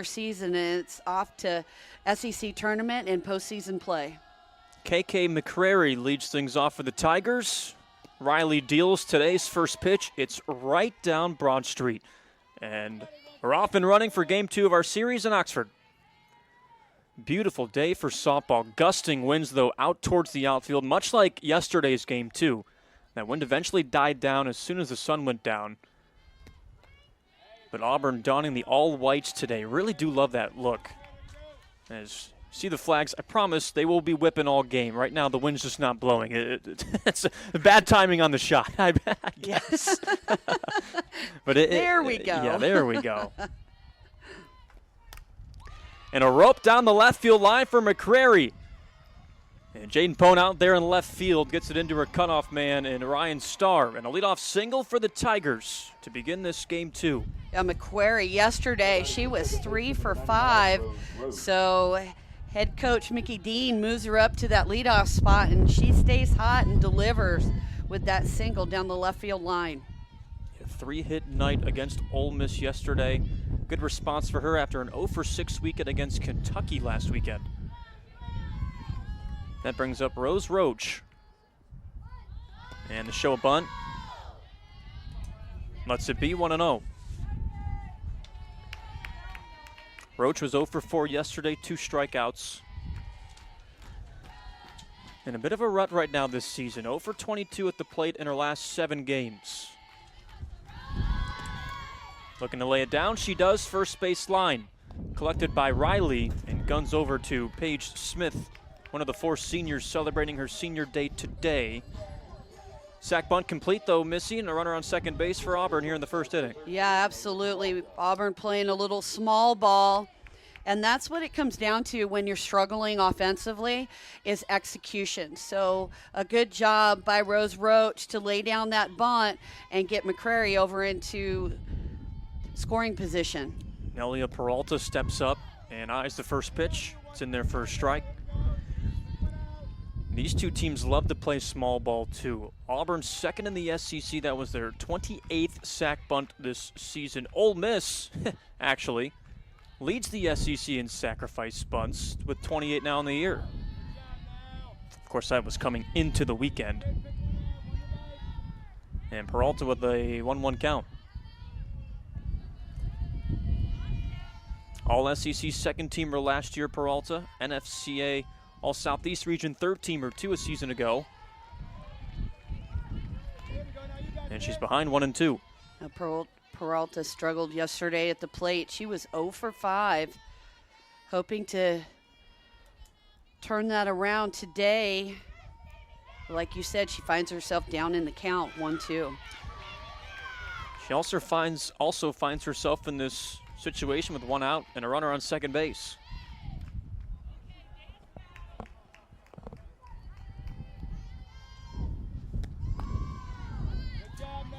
season, and it's off to SEC tournament and postseason play. KK McCrary leads things off for the Tigers. Riley deals today's first pitch. It's right down Broad Street. And we're off and running for Game 2 of our series in Oxford. Beautiful day for softball. Gusting winds, though, out towards the outfield, much like yesterday's Game 2. That wind eventually died down as soon as the sun went down. But Auburn donning the all-whites today. Really do love that look. As you see the flags, I promise they will be whipping all game. Right now, the wind's just not blowing. It's bad timing on the shot, I guess. But there we go. Yeah, there we go. And a rope down the left field line for McCrary. And Jaden Pone out there in left field gets it into her cutoff man and Ryan Starr. And a leadoff single for the Tigers to begin this Game 2. Yeah, McCrary yesterday, she was 3 for 5. So head coach Mickey Dean moves her up to that leadoff spot, and she stays hot and delivers with that single down the left field line. A 3-hit night against Ole Miss yesterday. Good response for her after an 0 for 6 weekend against Kentucky last weekend. That brings up Rose Roach. And the show a bunt. Lets it be 1-0. Roach was 0 for 4 yesterday, 2 strikeouts. In a bit of a rut right now this season. 0 for 22 at the plate in her last 7 games. Looking to lay it down, she does. First base line. Collected by Riley and guns over to Paige Smith, one of the 4 seniors celebrating her senior day today. Sack bunt complete, though, Missy, and a runner on second base for Auburn here in the first inning. Yeah, absolutely. Auburn playing a little small ball. And that's what it comes down to when you're struggling offensively is execution. So a good job by Rose Roach to lay down that bunt and get McCrary over into scoring position. Nelia Peralta steps up and eyes the first pitch. It's in there for a strike. These two teams love to play small ball too. Auburn second in the SEC. That was their 28th sack bunt this season. Ole Miss, actually, leads the SEC in sacrifice bunts with 28 now in the year. Of course, that was coming into the weekend. And Peralta with a 1-1 count. All SEC second teamer last year, Peralta. NFCA All Southeast Region third teamer 2 a season ago. And she's behind 1-2. Peralta struggled yesterday at the plate. She was 0 for 5, hoping to turn that around today. Like you said, she finds herself down in the count, 1-2. She also finds herself in this situation with 1 out and a runner on second base.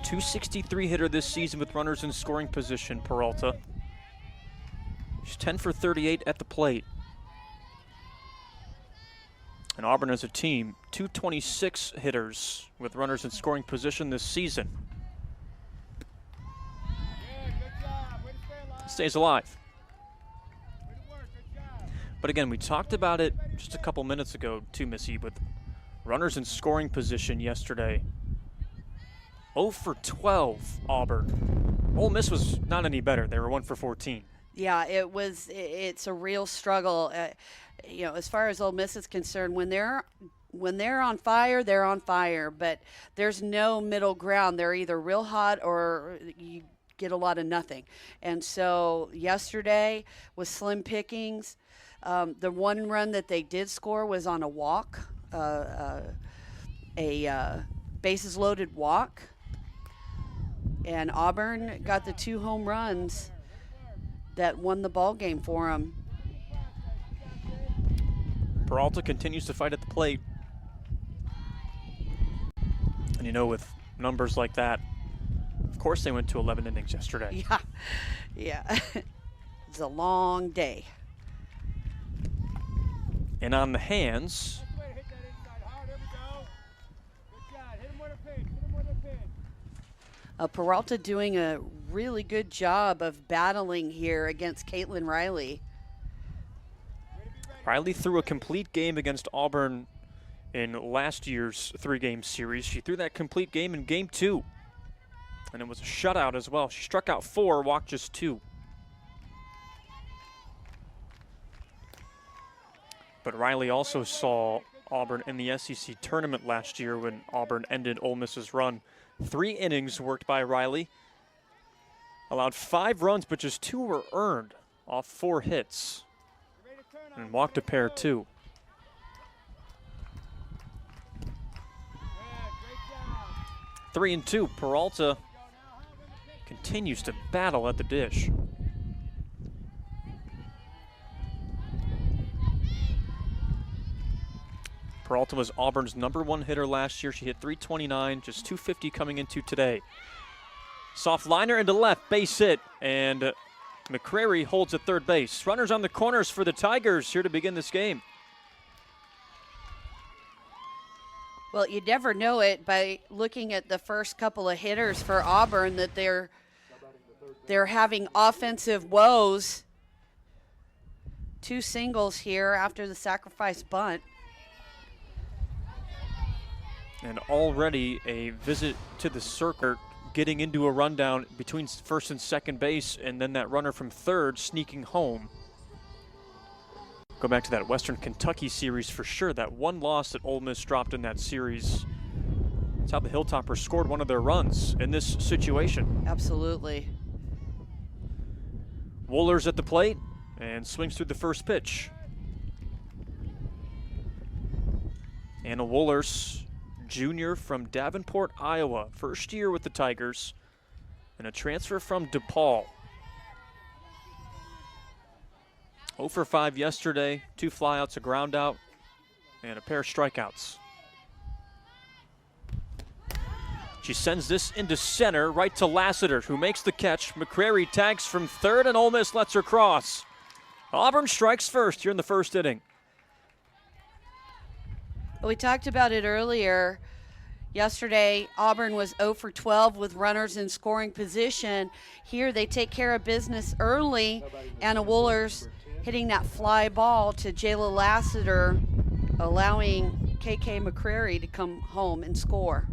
.263 hitter this season with runners in scoring position, Peralta. She's 10 for 38 at the plate. And Auburn as a team, .226 hitters with runners in scoring position this season. Stays alive. But again, we talked about it just a couple minutes ago too, Missy, with runners in scoring position yesterday. 0 for 12, Auburn. Ole Miss was not any better. They were 1 for 14. Yeah, it's a real struggle. As far as Ole Miss is concerned, when they're on fire, they're on fire. But there's no middle ground. They're either real hot or you get a lot of nothing. And so yesterday was slim pickings. The one run that they did score was on a walk, a bases loaded walk. And Auburn got the 2 home runs that won the ball game for them. Peralta continues to fight at the plate. And with numbers like that, of course they went to 11 innings yesterday. Yeah. It's a long day. And on the hands, Peralta doing a really good job of battling here against Caitlin Riley. Riley threw a complete game against Auburn in last year's 3-game series. She threw that complete game in game 2. And it was a shutout as well. She struck out 4, walked just 2. But Riley also saw Auburn in the SEC tournament last year when Auburn ended Ole Miss's run. 3 innings worked by Riley. Allowed 5 runs, but just 2 were earned off 4 hits. And walked a pair too. Yeah, 3-2. Peralta continues to battle at the dish. Peralta was Auburn's #1 hitter last year. She hit .329, just .250 coming into today. Soft liner into left, base hit, and McCrary holds at third base. Runners on the corners for the Tigers here to begin this game. Well, you never know it by looking at the first couple of hitters for Auburn that they're having offensive woes. 2 singles here after the sacrifice bunt. And already a visit to the circuit, getting into a rundown between first and second base, and then that runner from third sneaking home. Go back to that Western Kentucky series for sure. That one loss that Ole Miss dropped in that series. That's how the Hilltoppers scored one of their runs in this situation. Absolutely. Wohlers at the plate and swings through the first pitch. Anna Wohlers, junior from Davenport, Iowa. First year with the Tigers and a transfer from DePaul. 0 for 5 yesterday, 2 flyouts, a ground out, and a pair of strikeouts. She sends this into center, right to Lassiter, who makes the catch. McCrary tags from third, and Ole Miss lets her cross. Auburn strikes first here in the first inning. We talked about it earlier. Yesterday, Auburn was 0 for 12 with runners in scoring position. Here, they take care of business early. Anna Wohlers hitting that fly ball to Jayla Lassiter, allowing KK McCrary to come home and score.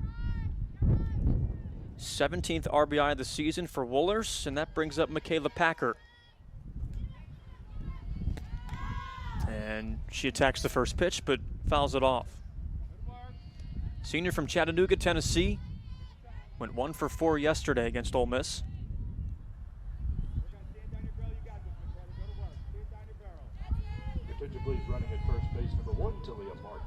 17th RBI of the season for Wohlers, and that brings up Michaela Packer. And she attacks the first pitch, but fouls it off. Senior from Chattanooga, Tennessee, went 1 for 4 yesterday against Ole Miss. Attention please, running at first base, #1, Talia Martin.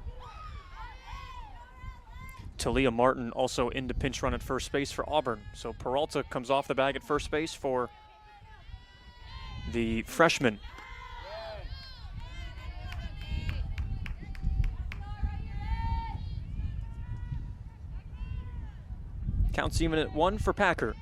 Talia Martin also in to pinch run at first base for Auburn. So Peralta comes off the bag at first base for the freshman. Counts even at 1 for Packer.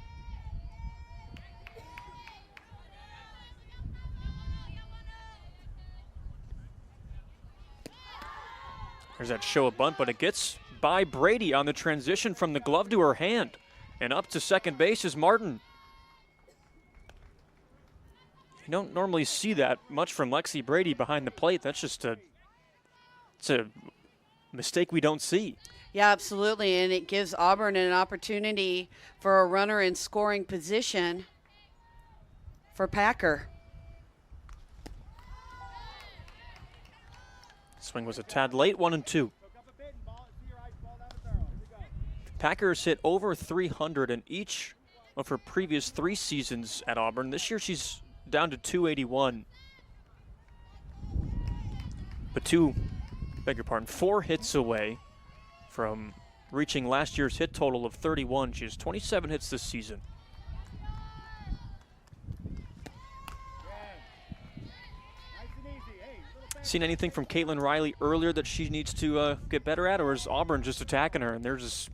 There's that show a bunt, but it gets by Brady on the transition from the glove to her hand. And up to second base is Martin. You don't normally see that much from Lexi Brady behind the plate. That's just it's a mistake we don't see. Yeah, absolutely, and it gives Auburn an opportunity for a runner in scoring position for Packer. Swing was a tad late, 1-2. Packer has hit over 300 in each of her previous 3 seasons at Auburn. This year she's down to 281. But 4 hits away from reaching last year's hit total of 31. She has 27 hits this season. Seen anything from Caitlin Riley earlier that she needs to get better at, or is Auburn just attacking her and they're just,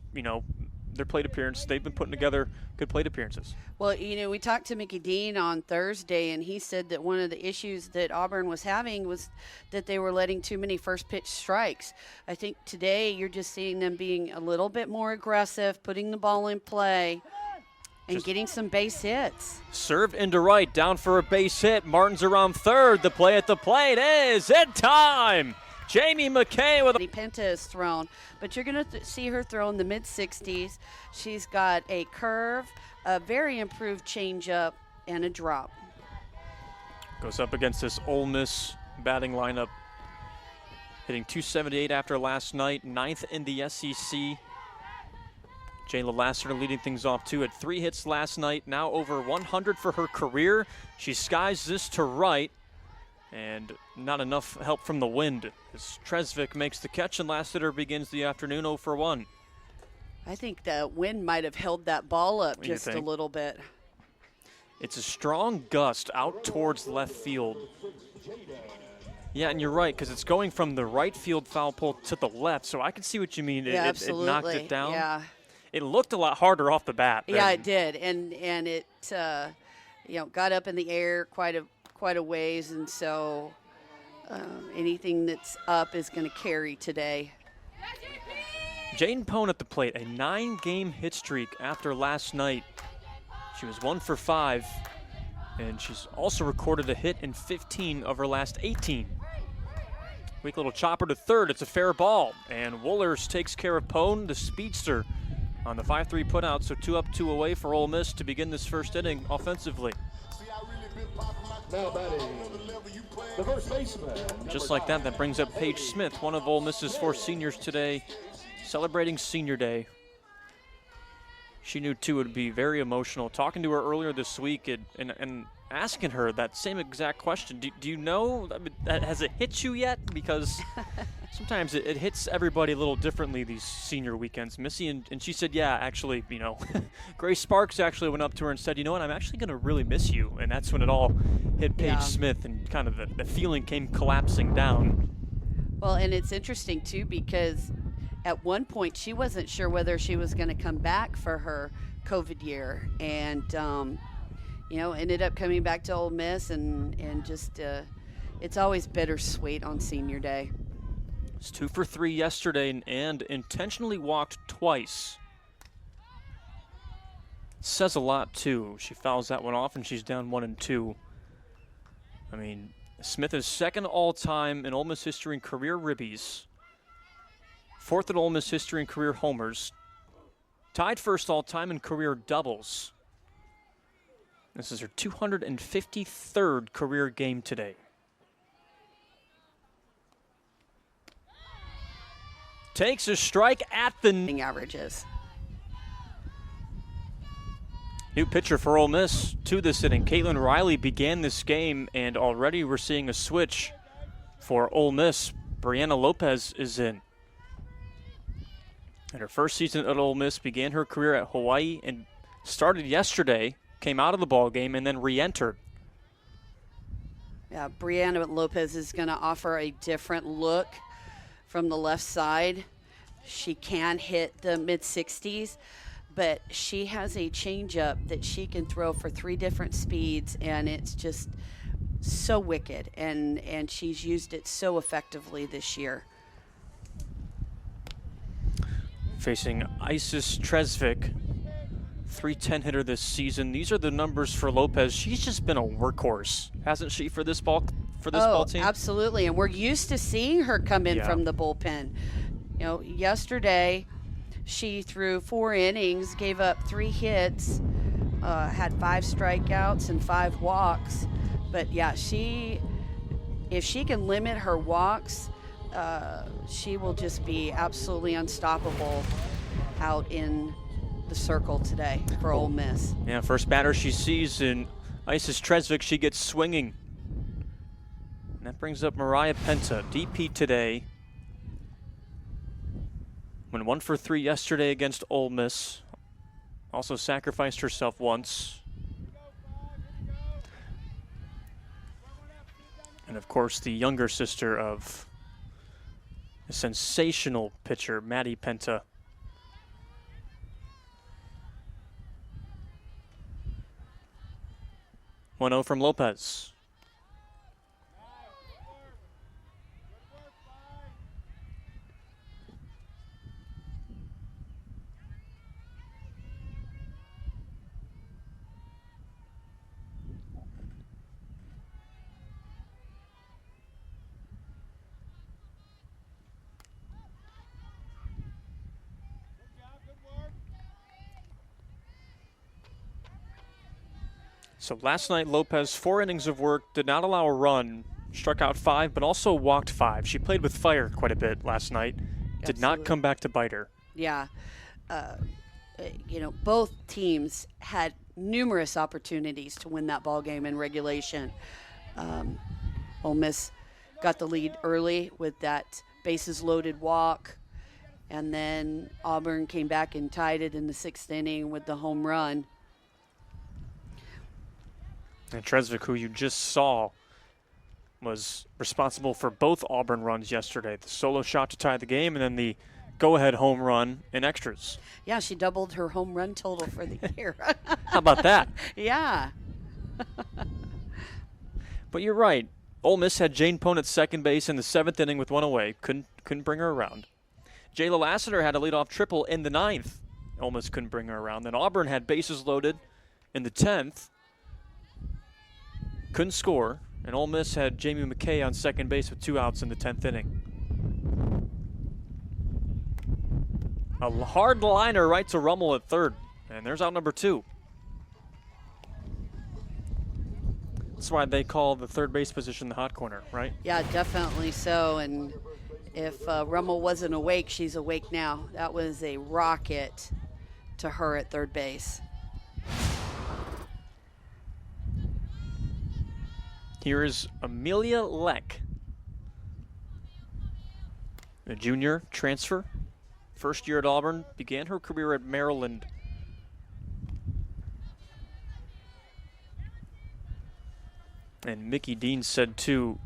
their plate appearance, they've been putting together good plate appearances? Well, we talked to Mickey Dean on Thursday, and he said that one of the issues that Auburn was having was that they were letting too many first pitch strikes. I think today you're just seeing them being a little bit more aggressive, putting the ball in play, and getting some base hits. Serve into right, down for a base hit. Martin's around third. The play at the plate is in time. Jamie McKay with a Penta is thrown, but you're going to see her throw in the mid-60s. She's got a curve, a very improved changeup, and a drop. goes up against this Ole Miss batting lineup. Hitting .278 after last night, 9th in the SEC. Jayla Lassiter leading things off too. Had 3 hits last night, now over 100 for her career. She skies this to right, and not enough help from the wind as Tresvik makes the catch, and Lassiter begins the afternoon 0 for 1. I think the wind might have held that ball up just a little bit. It's a strong gust out towards left field. Yeah, and you're right, because it's going from the right field foul pole to the left, so I can see what you mean. Yeah, it absolutely. knocked it down. Yeah. It looked a lot harder off the bat. Yeah, it did, and it got up in the air quite a ways, and so anything that's up is going to carry today. Jane Pone at the plate, a 9-game hit streak after last night. She was 1 for 5, and she's also recorded a hit in 15 of her last 18. Weak little chopper to third. It's a fair ball, and Woolers takes care of Pone, the speedster, on the 5-3 putout. So 2 up, 2 away for Ole Miss to begin this first inning offensively. Now batting, the first baseman. Just like that, that brings up Paige Smith, one of Ole Miss's 4 seniors today, celebrating senior day. She knew, too, it would be very emotional. Talking to her earlier this week and asking her that same exact question. Do you know, has it hit you yet? Because sometimes it hits everybody a little differently these senior weekends. Missy, and she said, yeah, actually, Grace Sparks actually went up to her and said, you know what, I'm actually going to really miss you. And that's when it all hit Paige Smith, and kind of the feeling came collapsing down. Well, and it's interesting, too, because at one point she wasn't sure whether she was going to come back for her COVID year, and ended up coming back to Ole Miss, and just it's always bittersweet on senior day. It's 2 for 3 yesterday and intentionally walked twice. Says a lot, too. She fouls that one off, and she's down 1-2. I mean, Smith is second all-time in Ole Miss history in career ribbies. 4th in Ole Miss history in career homers. Tied first all-time in career doubles. This is her 253rd career game today. Takes a strike at the averages. New pitcher for Ole Miss to this inning. Caitlin Riley began this game, and already we're seeing a switch for Ole Miss. Brianna Lopez is in. And her first season at Ole Miss, began her career at Hawaii and started yesterday, came out of the ball game, and then re-entered. Yeah, Brianna Lopez is going to offer a different look from the left side. She can hit the mid-60s, but she has a changeup that she can throw for 3 different speeds, and it's just so wicked, and she's used it so effectively this year. Facing Isis Tresvik, 310 hitter this season. These are the numbers for Lopez. She's just been a workhorse, hasn't she, for this ball team? Absolutely, and we're used to seeing her come in from the bullpen. Yesterday she threw 4 innings, gave up 3 hits, had 5 strikeouts and 5 walks. But yeah, if she can limit her walks, she will just be absolutely unstoppable out in the circle today for Ole Miss. Yeah, first batter she sees in Isis Tresvik, she gets swinging. And that brings up Mariah Penta, DP today. Went 1 for 3 yesterday against Ole Miss. Also sacrificed herself once. And of course, the younger sister of a sensational pitcher, Maddie Penta. 1-0 from Lopez. So last night, Lopez, 4 innings of work, did not allow a run, struck out 5, but also walked 5. She played with fire quite a bit last night. Did not come back to bite her. Yeah. Both teams had numerous opportunities to win that ball game in regulation. Ole Miss got the lead early with that bases loaded walk, and then Auburn came back and tied it in the 6th inning with the home run. And Tresvik, who you just saw, was responsible for both Auburn runs yesterday. The solo shot to tie the game, and then the go-ahead home run in extras. Yeah, she doubled her home run total for the year. How about that? Yeah. But you're right. Ole Miss had Jane Pone at second base in the 7th inning with 1 away. Couldn't bring her around. Jayla Lassiter had a leadoff triple in the 9th. Ole Miss couldn't bring her around. Then Auburn had bases loaded in the 10th. Couldn't score. And Ole Miss had Jamie McKay on second base with 2 outs in the 10th inning. A hard liner right to Rummel at third. And there's out number 2. That's why they call the third base position the hot corner, right? Yeah, definitely so. And if Rummel wasn't awake, she's awake now. That was a rocket to her at third base. Here is Amelia Leck, a junior transfer. First year at Auburn, began her career at Maryland. And Mickey Dean said, too,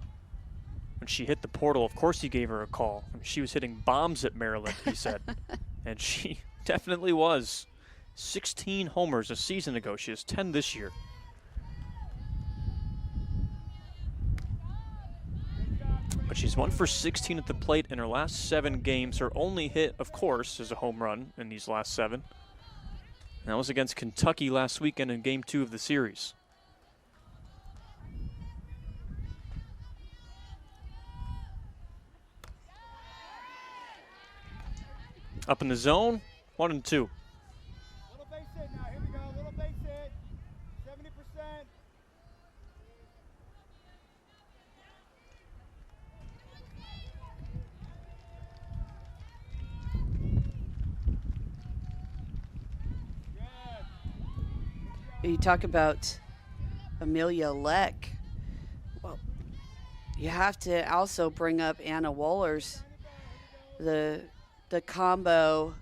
when she hit the portal, of course he gave her a call. I mean, she was hitting bombs at Maryland, he said. And she definitely was. 16 homers a season ago. She has 10 this year. But she's 1 for 16 at the plate in her last 7 games. Her only hit, of course, is a home run in these last 7. And that was against Kentucky last weekend in Game 2 of the series. Up in the zone, 1-2. Little base hit now. Here we go. Little base hit. 70%. You talk about Amelia Leck. Well, you have to also bring up Anna Wohlers. The combo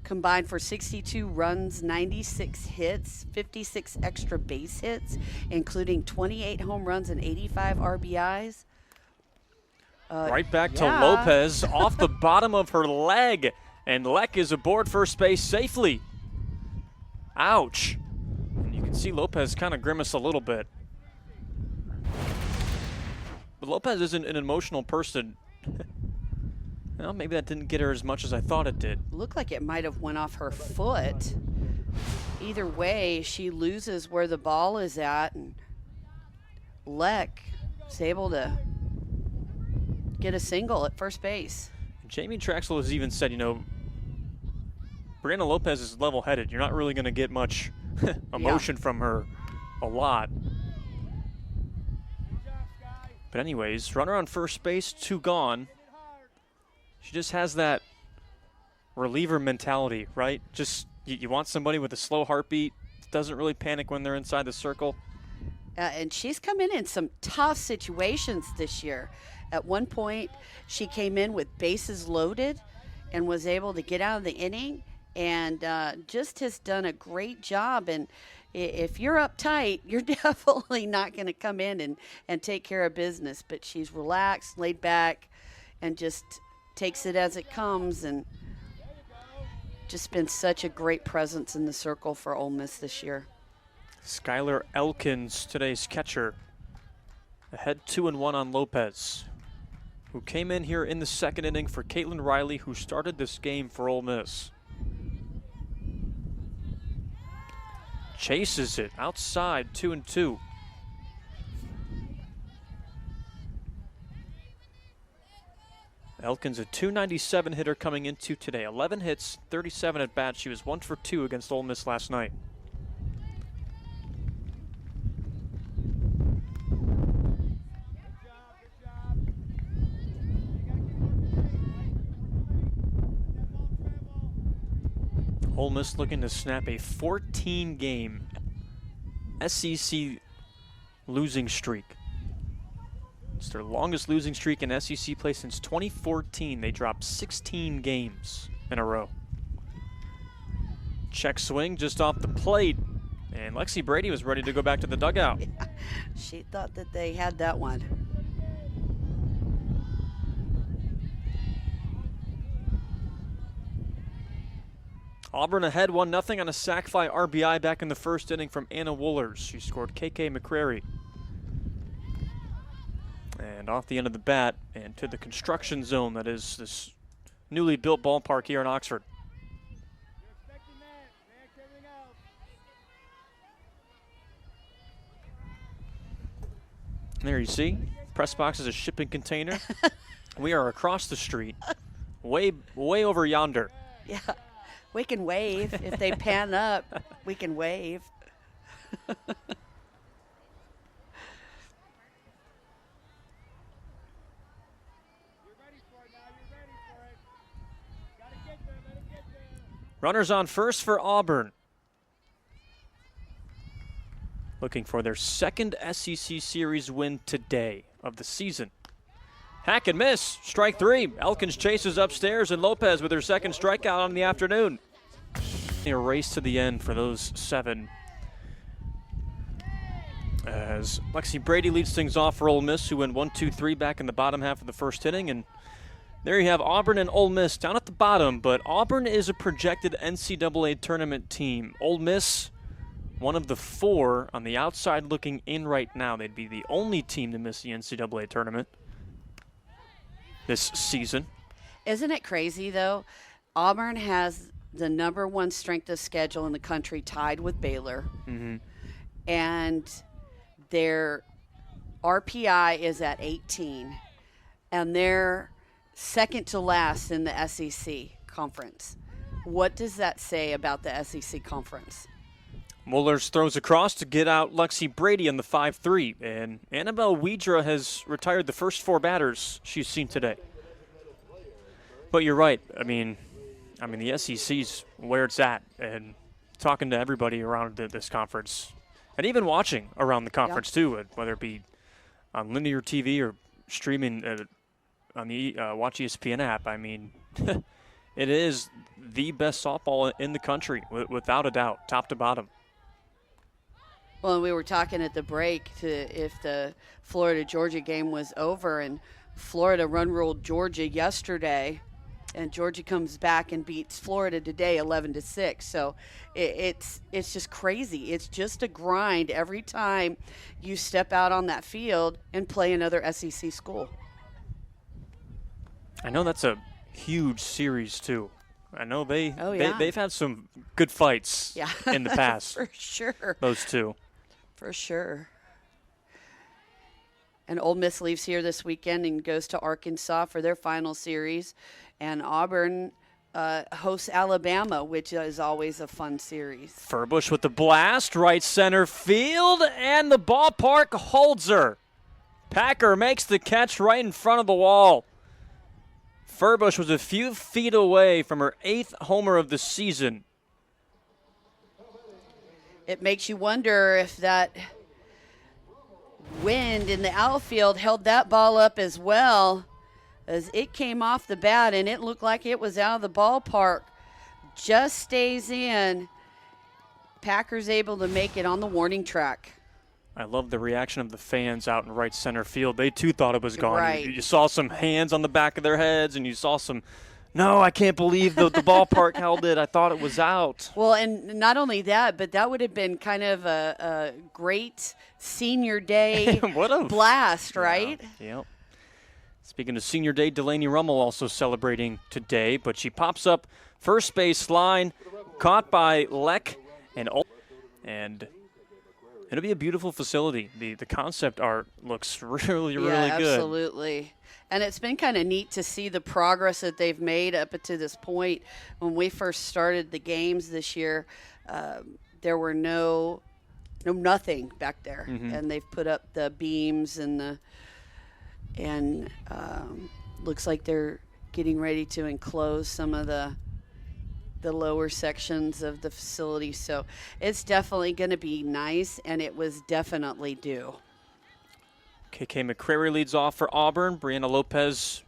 combined for 62 runs, 96 hits, 56 extra base hits, including 28 home runs and 85 RBIs. Right back to Lopez off the bottom of her leg. And Leck is aboard first base safely. Ouch. And you can see Lopez kind of grimace a little bit. But Lopez isn't an emotional person. Well, maybe that didn't get her as much as I thought it did. Looked like it might have went off her foot. Either way, she loses where the ball is at, and Leck is able to get a single at first base. Jamie Traxel has even said, Brianna Lopez is level-headed. You're not really going to get much emotion from her a lot. But anyways, runner on first base, 2 gone. She just has that reliever mentality, right? Just you want somebody with a slow heartbeat, doesn't really panic when they're inside the circle. And she's come in some tough situations this year. At one point, she came in with bases loaded and was able to get out of the inning, and just has done a great job. And if you're uptight, you're definitely not going to come in and take care of business. But she's relaxed, laid back, and just takes it as it comes, and just been such a great presence in the circle for Ole Miss this year. Skylar Elkins, today's catcher, ahead 2-1 on Lopez, who came in here in the 2nd inning for Caitlin Riley, who started this game for Ole Miss. Chases it outside, 2-2. Elkins, a .297 hitter coming into today. 11 hits, 37 at bats. She was 1 for 2 against Ole Miss last night. Ole Miss looking to snap a 14-game SEC losing streak. It's their longest losing streak in SEC play since 2014. They dropped 16 games in a row. Check swing just off the plate. And Lexi Brady was ready to go back to the dugout. Yeah, she thought that they had that one. Auburn ahead 1-0 on a sac fly RBI back in the first inning from Anna Woolers. She scored KK McCrary. And off the end of the bat and to the construction zone that is this newly built ballpark here in Oxford. You're expecting that. React everything else. There you see, press box is a shipping container. We are across the street, way over yonder. Yeah, we can wave. If they pan up, we can wave. Runners on first for Auburn. Looking for their second SEC Series win today of the season. Hack and miss, strike three. Elkins chases upstairs, and Lopez with her second strikeout on the afternoon. A race to the end for those 7. As Lexi Brady leads things off for Ole Miss, who went 1-2-3 back in the bottom half of the first inning. And there you have Auburn and Ole Miss down at the bottom, but Auburn is a projected NCAA tournament team. Ole Miss, one of the 4 on the outside looking in right now. They'd be the only team to miss the NCAA tournament this season. Isn't it crazy, though? Auburn has the #1 strength of schedule in the country, tied with Baylor. Mm-hmm. And their RPI is at 18. And they're second to last in the SEC conference. What does that say about the SEC conference? Mullers throws across to get out Lexi Brady on the 5-3, and Annabelle Wedra has retired the first 4 batters she's seen today. But you're right. I mean the SEC's where it's at, and talking to everybody around this conference, and even watching around the conference too, whether it be on linear TV or streaming on the Watch ESPN app. I mean, it is the best softball in the country, without a doubt, top to bottom. Well, we were talking at the break if the Florida-Georgia game was over, and Florida run-ruled Georgia yesterday, and Georgia comes back and beats Florida today 11-6. So it's just crazy. It's just a grind every time you step out on that field and play another SEC school. I know that's a huge series too. I know they've had some good fights in the past. For sure. Those two. For sure. And Ole Miss leaves here this weekend and goes to Arkansas for their final series. And Auburn hosts Alabama, which is always a fun series. Furbush with the blast, right center field, and the ballpark holds her. Packer makes the catch right in front of the wall. Furbush was a few feet away from her 8th homer of the season. It makes you wonder if that wind in the outfield held that ball up as well, as it came off the bat and it looked like it was out of the ballpark. Just stays in. Packers able to make it on the warning track. I love the reaction of the fans out in right center field. They too thought it was gone. Right. You saw some hands on the back of their heads, and you saw some, no, I can't believe the ballpark held it. I thought it was out. Well, and not only that, but that would have been kind of a great senior day blast, right? Yeah. Yep. Speaking of senior day, Delaney Rummel also celebrating today, but she pops up first base line, caught by Leck and it'll be a beautiful facility. The concept art looks really good. Absolutely. And it's been kind of neat to see the progress that they've made up to this point. When we first started the games this year, there were nothing back there, and they've put up the beams and looks like they're getting ready to enclose some of the the lower sections of the facility. So it's definitely going to be nice, and it was definitely due. KK McCrary leads off for Auburn. Brianna Lopez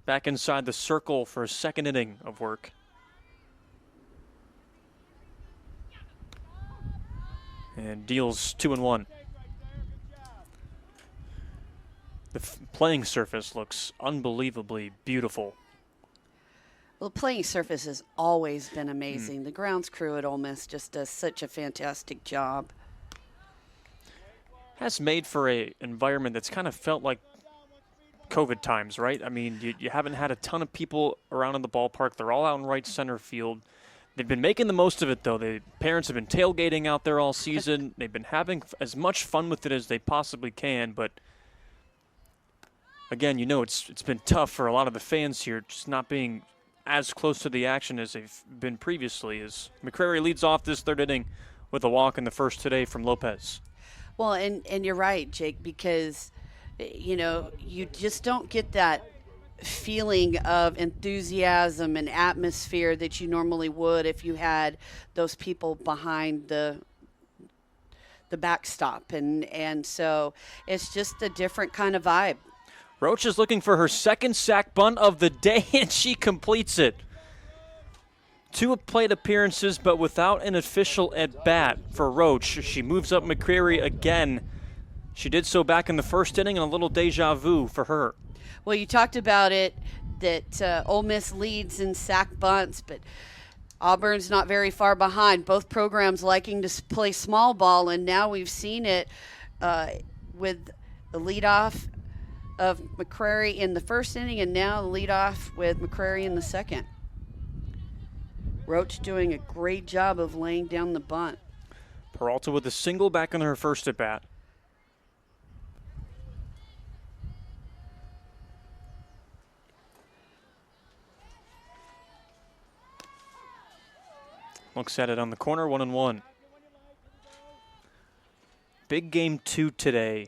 back inside the circle for a second inning of work. And deals 2-1. The playing surface looks unbelievably beautiful. Well, the playing surface has always been amazing. The grounds crew at Ole Miss just does such a fantastic job. Has made for a environment that's kind of felt like COVID times, right? I mean, you haven't had a ton of people around in the ballpark. They're all out in right center field. They've been making the most of it, though. The parents have been tailgating out there all season. They've been having as much fun with it as they possibly can, but again, you know, it's been tough for a lot of the fans here, just not being as close to the action as they've been previously. As McCrary leads off this third inning with a walk in the first today from Lopez. Well, and you're right, Jake, because, you know, you just don't get that feeling of enthusiasm and atmosphere that you normally would if you had those people behind the backstop. And so it's just a different kind of vibe. Roach is looking for her second sack bunt of the day, and she completes it. 2 plate appearances, but without an official at-bat for Roach. She moves up McCrary again. She did so back in the first inning, and a little deja vu for her. Well, you talked about it, that Ole Miss leads in sack bunts, but Auburn's not very far behind. Both programs liking to play small ball, and now we've seen it with the leadoff of McCrary in the first inning, and now the leadoff with McCrary in the second. Roach doing a great job of laying down the bunt. Peralta with a single back in her first at-bat. Looks at it on the corner, 1-1. Big game 2 today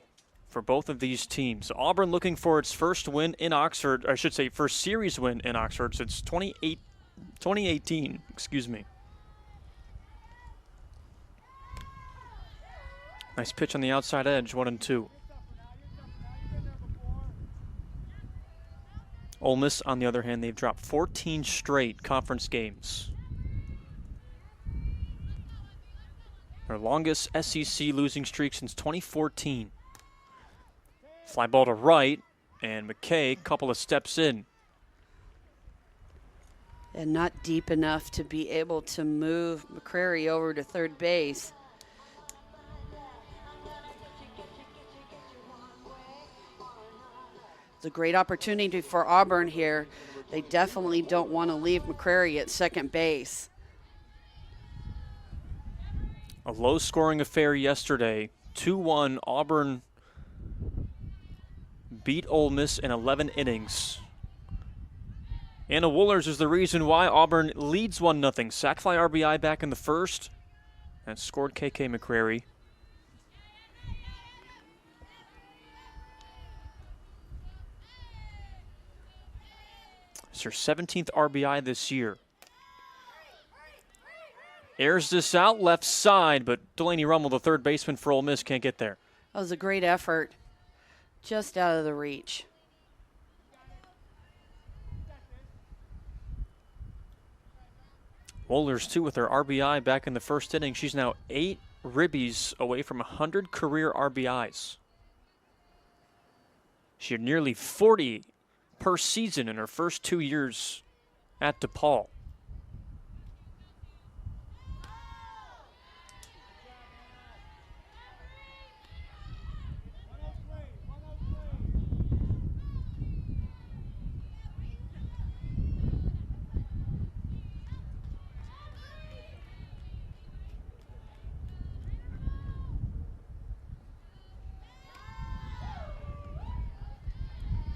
for both of these teams. Auburn looking for its first win in Oxford, I should say first series win in Oxford since 2018, excuse me. Nice pitch on the outside edge, 1-2. Ole Miss, on the other hand, they've dropped 14 straight conference games. Their longest SEC losing streak since 2014. Fly ball to right, and McKay, couple of steps in. And not deep enough to be able to move McCrary over to third base. It's a great opportunity for Auburn here. They definitely don't want to leave McCrary at second base. A low-scoring affair yesterday. 2-1, Auburn beat Ole Miss in 11 innings. Anna Woolers is the reason why Auburn leads 1-0. Sac fly RBI back in the first. And scored KK McCrary. It's her 17th RBI this year. Airs this out left side, but Delaney Rummel, the third baseman for Ole Miss, can't get there. That was a great effort. Just out of the reach. Wohlers, too, with her RBI back in the first inning. She's now 8 ribbies away from 100 career RBIs. She had nearly 40 per season in her first 2 years at DePaul.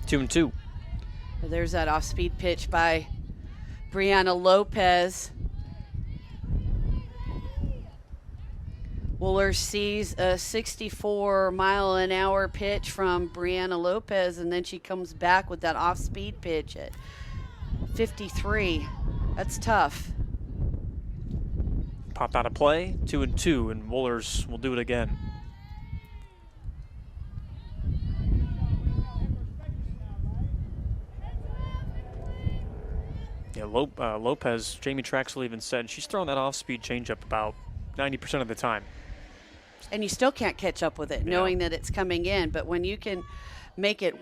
Two and two. There's that off-speed pitch by Brianna Lopez. Wooler sees a 64-mile-an-hour pitch from Brianna Lopez, and then she comes back with that off-speed pitch at 53. That's tough. Popped out of play, 2-2, and Wohlers will do it again. Yeah, Lopez, Jamie Traxel even said she's throwing that off-speed changeup about 90% of the time. And you still can't catch up with it, knowing that it's coming in. But when you can make it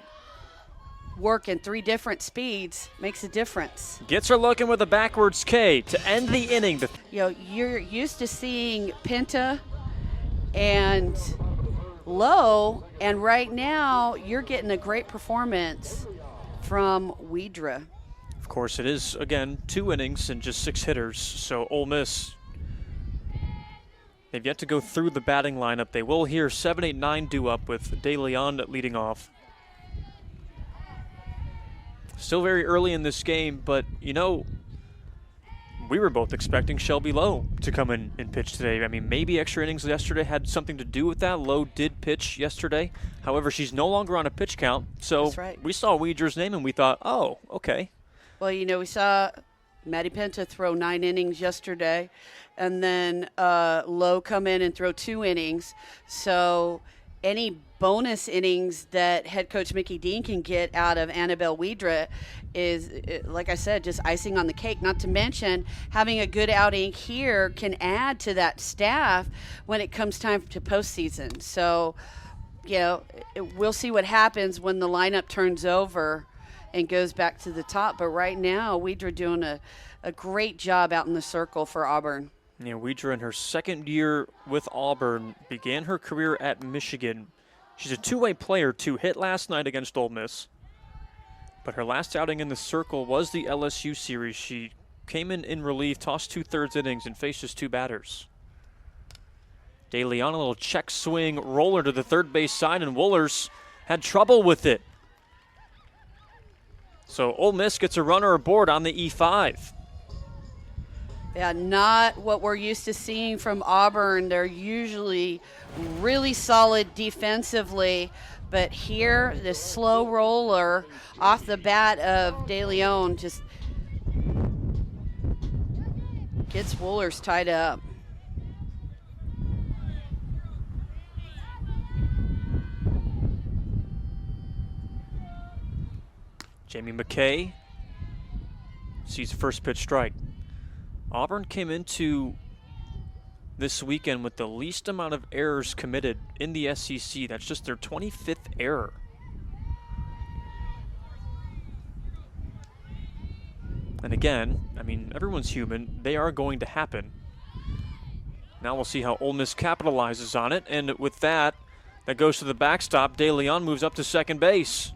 work in 3 different speeds, makes a difference. Gets her looking with a backwards K to end the inning. You know, you're used to seeing Pinta and Lowe, and right now you're getting a great performance from Widra. Of course, it is, again, 2 innings and just 6 hitters, so Ole Miss, they've yet to go through the batting lineup. They will hear 7, 8, 9 due up with De Leon leading off. Still very early in this game, but, you know, we were both expecting Shelby Lowe to come in and pitch today. I mean, maybe extra innings yesterday had something to do with that. Lowe did pitch yesterday. However, she's no longer on a pitch count, so we saw Weedra's name and we thought, oh, okay. Well, you know, we saw Maddie Pinta throw 9 innings yesterday, and then Lowe come in and throw 2 innings. So any bonus innings that head coach Mickey Dean can get out of Annabelle Widra is, like I said, just icing on the cake. Not to mention having a good outing here can add to that staff when it comes time to postseason. So, you know, we'll see what happens when the lineup turns over and goes back to the top. But right now, Widra doing a great job out in the circle for Auburn. Yeah, Widra in her 2nd year with Auburn began her career at Michigan. She's a 2-way player too. Hit last night against Ole Miss. But her last outing in the circle was the LSU series. She came in relief, tossed 2/3 innings, and faced just 2 batters. De Leon, a little check swing roller to the third base side, and Wohlers had trouble with it. So Ole Miss gets a runner aboard on the E5. Yeah, not what we're used to seeing from Auburn. They're usually really solid defensively, but here, this slow roller off the bat of De Leon just gets Wohlers tied up. Jamie McKay sees the first pitch strike. Auburn came into this weekend with the least amount of errors committed in the SEC. That's just their 25th error. And again, I mean, everyone's human. They are going to happen. Now we'll see how Ole Miss capitalizes on it. And with that, that goes to the backstop. De Leon moves up to second base.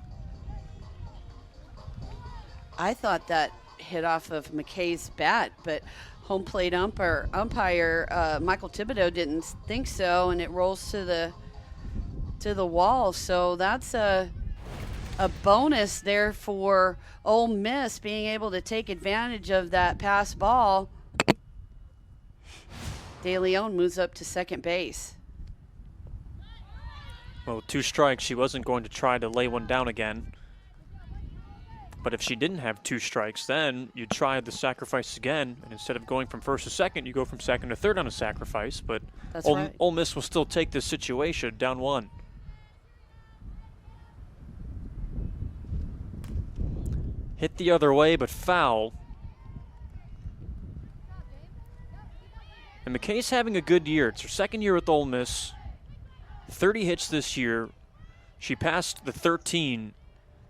I thought that hit off of McKay's bat, but home plate umpire Michael Thibodeau didn't think so, and it rolls to the wall. So that's a bonus there for Ole Miss, being able to take advantage of that pass ball. De Leon moves up to second base. Well, 2 strikes, she wasn't going to try to lay one down again. But if she didn't have 2 strikes, then you'd try the sacrifice again, and instead of going from first to second, you go from second to third on a sacrifice. But Ole Miss will still take this situation down 1. Hit the other way, but foul. And McKay's having a good year. It's her 2nd year with Ole Miss. 30 hits this year. She passed the 13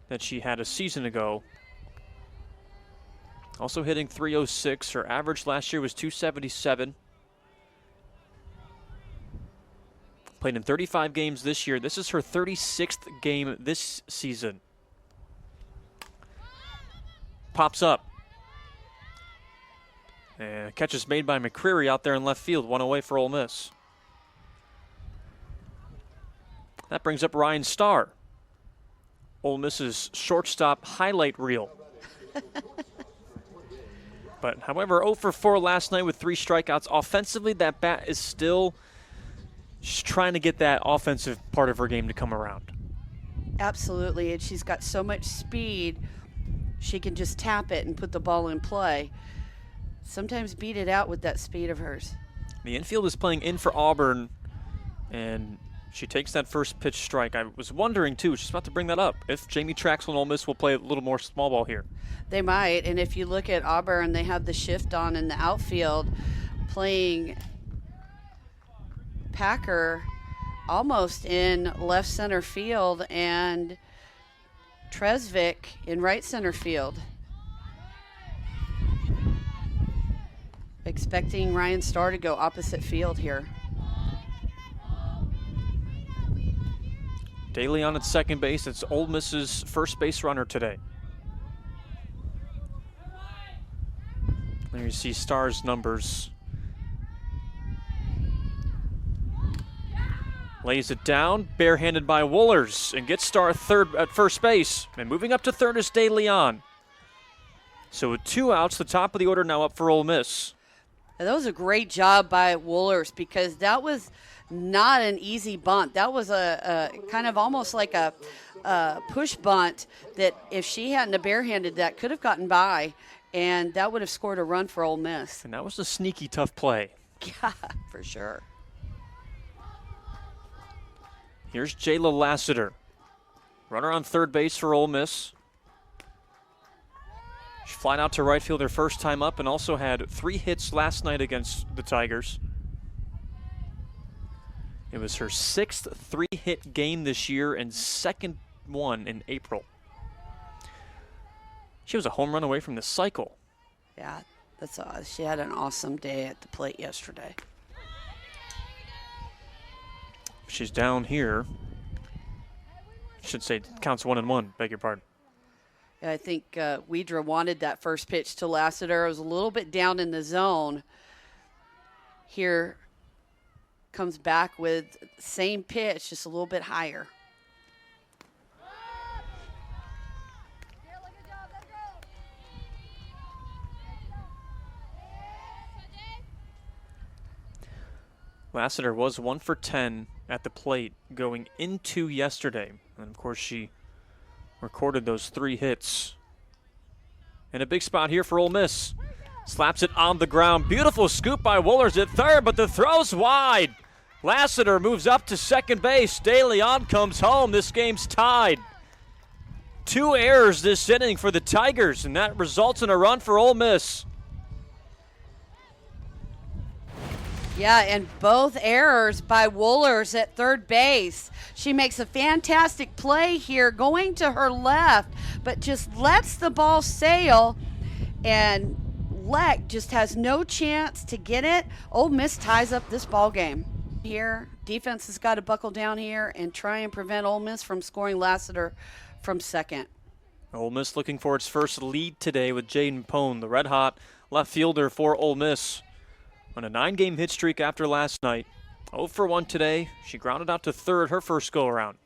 that she had a season ago. Also hitting .306. Her average last year was .277. Played in 35 games this year. This is her 36th game this season. Pops up. And catch is made by McCreary out there in left field. 1 away for Ole Miss. That brings up Ryan Starr, Ole Miss's shortstop highlight reel. But however, 0 for 4 last night with 3 strikeouts. Offensively, that bat is still just trying to get that offensive part of her game to come around. Absolutely, and she's got so much speed, she can just tap it and put the ball in play. Sometimes beat it out with that speed of hers. The infield is playing in for Auburn, and she takes that first pitch strike. I was wondering, too, she's about to bring that up, if Jamie Traxel and Ole Miss will play a little more small ball here. They might, and if you look at Auburn, they have the shift on in the outfield, playing Packer almost in left center field and Tresvik in right center field. Expecting Ryan Starr to go opposite field here. DeLeon at second base. It's Ole Miss's first base runner today. There you see Starr's numbers. Lays it down, barehanded by Woolers, and gets Starr at first base. And moving up to third is DeLeon. So with 2 outs, the top of the order now up for Ole Miss. That was a great job by Woolers, because that was not an easy bunt. That was a kind of almost like a push bunt that if she hadn't have barehanded that could have gotten by, and that would have scored a run for Ole Miss. And that was a sneaky, tough play. Yeah, for sure. Here's Jayla Lassiter. Runner on third base for Ole Miss. She flying out to right field her first time up, and also had 3 hits last night against the Tigers. It was her 6th 3-hit game this year and 2nd one in April. She was a home run away from the cycle. Yeah, she had an awesome day at the plate yesterday. She's down here. Should say counts 1-1, beg your pardon. I think Weidra wanted that first pitch to Lassiter. It was a little bit down in the zone. Here comes back with same pitch, just a little bit higher. Lassiter was 1 for 10 at the plate going into yesterday. And of course she recorded those 3 hits. And a big spot here for Ole Miss. Slaps it on the ground. Beautiful scoop by Woolers at third, but the throw's wide. Lassiter moves up to second base. DeLeon comes home. This game's tied. 2 errors this inning for the Tigers, and that results in a run for Ole Miss. Yeah, and both errors by Woolers at third base. She makes a fantastic play here going to her left, but just lets the ball sail, and Leck just has no chance to get it. Ole Miss ties up this ball game. Here, defense has got to buckle down here and try and prevent Ole Miss from scoring Lassiter from second. Ole Miss looking for its first lead today with Jaden Pone, the red-hot left fielder for Ole Miss. On a 9-game hit streak after last night. 0 for 1 today. She grounded out to third her first go-around.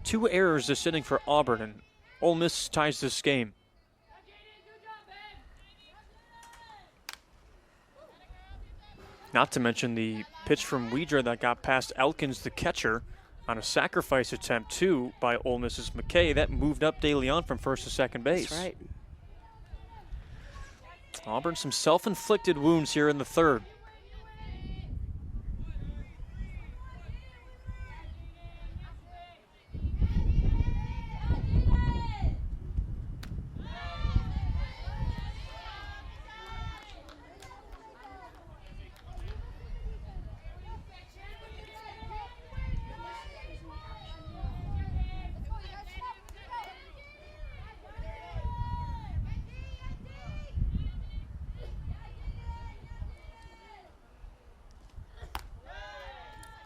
2 errors this inning for Auburn, and Ole Miss ties this game. Not to mention the pitch from Weidra that got past Elkins, the catcher, on a sacrifice attempt, too, by Ole Miss's McKay. That moved up DeLeon from first to second base. That's right. Auburn, some self-inflicted wounds here in the third.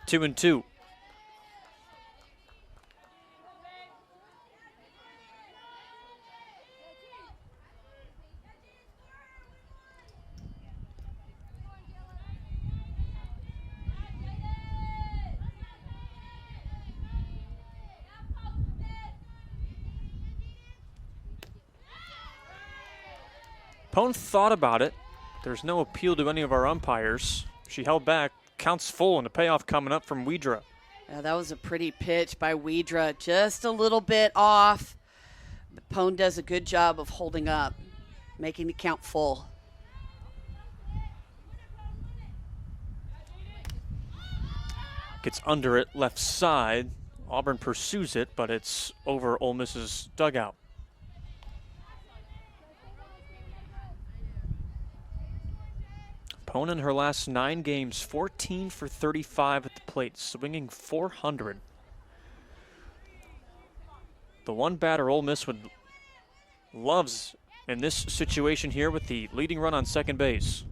Two and two. Pone thought about it. There's no appeal to any of our umpires. She held back. Counts full, and a payoff coming up from Weidra. Yeah, that was a pretty pitch by Weidra. Just a little bit off. But Pone does a good job of holding up, making the count full. Gets under it, left side. Auburn pursues it, but it's over Ole Miss's dugout. Pone in her last 9 games, 14 for 35 at the plate, swinging 400. The one batter Ole Miss loves in this situation here with the leading run on second base.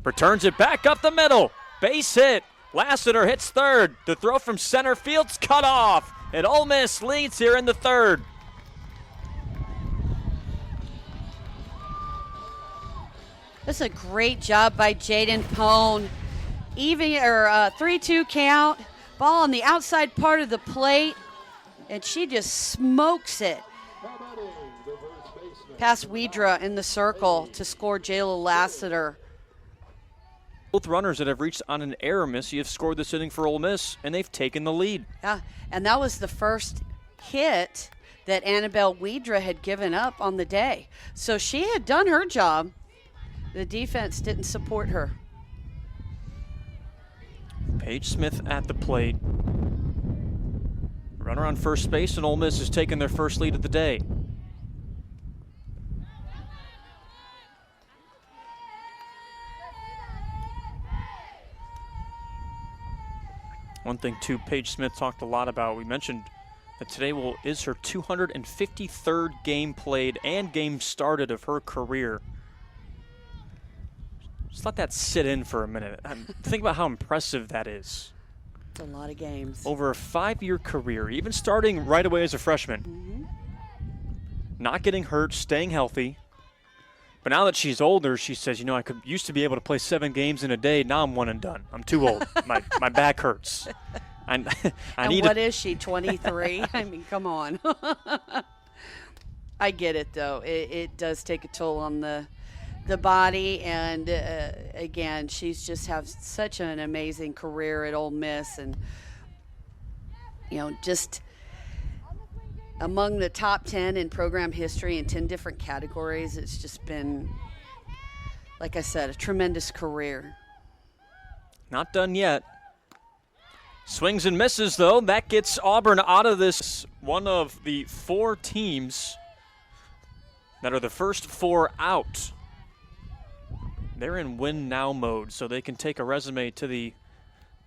Returns it back up the middle. Base hit. Lassiter hits third. The throw from center field's cut off. And Ole Miss leads here in the third. That's a great job by Jaden Pone. Even 3-2 count. Ball on the outside part of the plate, and she just smokes it past Widra in the circle to score Jayla Lassiter. Both runners that have reached on an error miss, you have scored this inning for Ole Miss, and they've taken the lead. Yeah, and that was the first hit that Annabelle Widra had given up on the day. So she had done her job. The defense didn't support her. Paige Smith at the plate. Runner on first base, and Ole Miss has taken their first lead of the day. One thing, too, Paige Smith talked a lot about. We mentioned that today is her 253rd game played and game started of her career. Just let that sit in for a minute. Think about how impressive that is. It's a lot of games. Over a 5-year career, even starting right away as a freshman. Mm-hmm. Not getting hurt, staying healthy. But now that she's older, she says, I used to be able to play 7 games in a day. Now I'm one and done. I'm too old. my back hurts. I need what is she, 23? I mean, come on. I get it, though. It does take a toll on the body, and again, she's just have such an amazing career at Ole Miss, and just among the top 10 in program history in 10 different categories. It's just been, like I said, a tremendous career. Not done yet. Swings and misses, though. That gets Auburn out of this, one of the 4 teams that are the first 4 out. They're in win now mode, so they can take a resume to the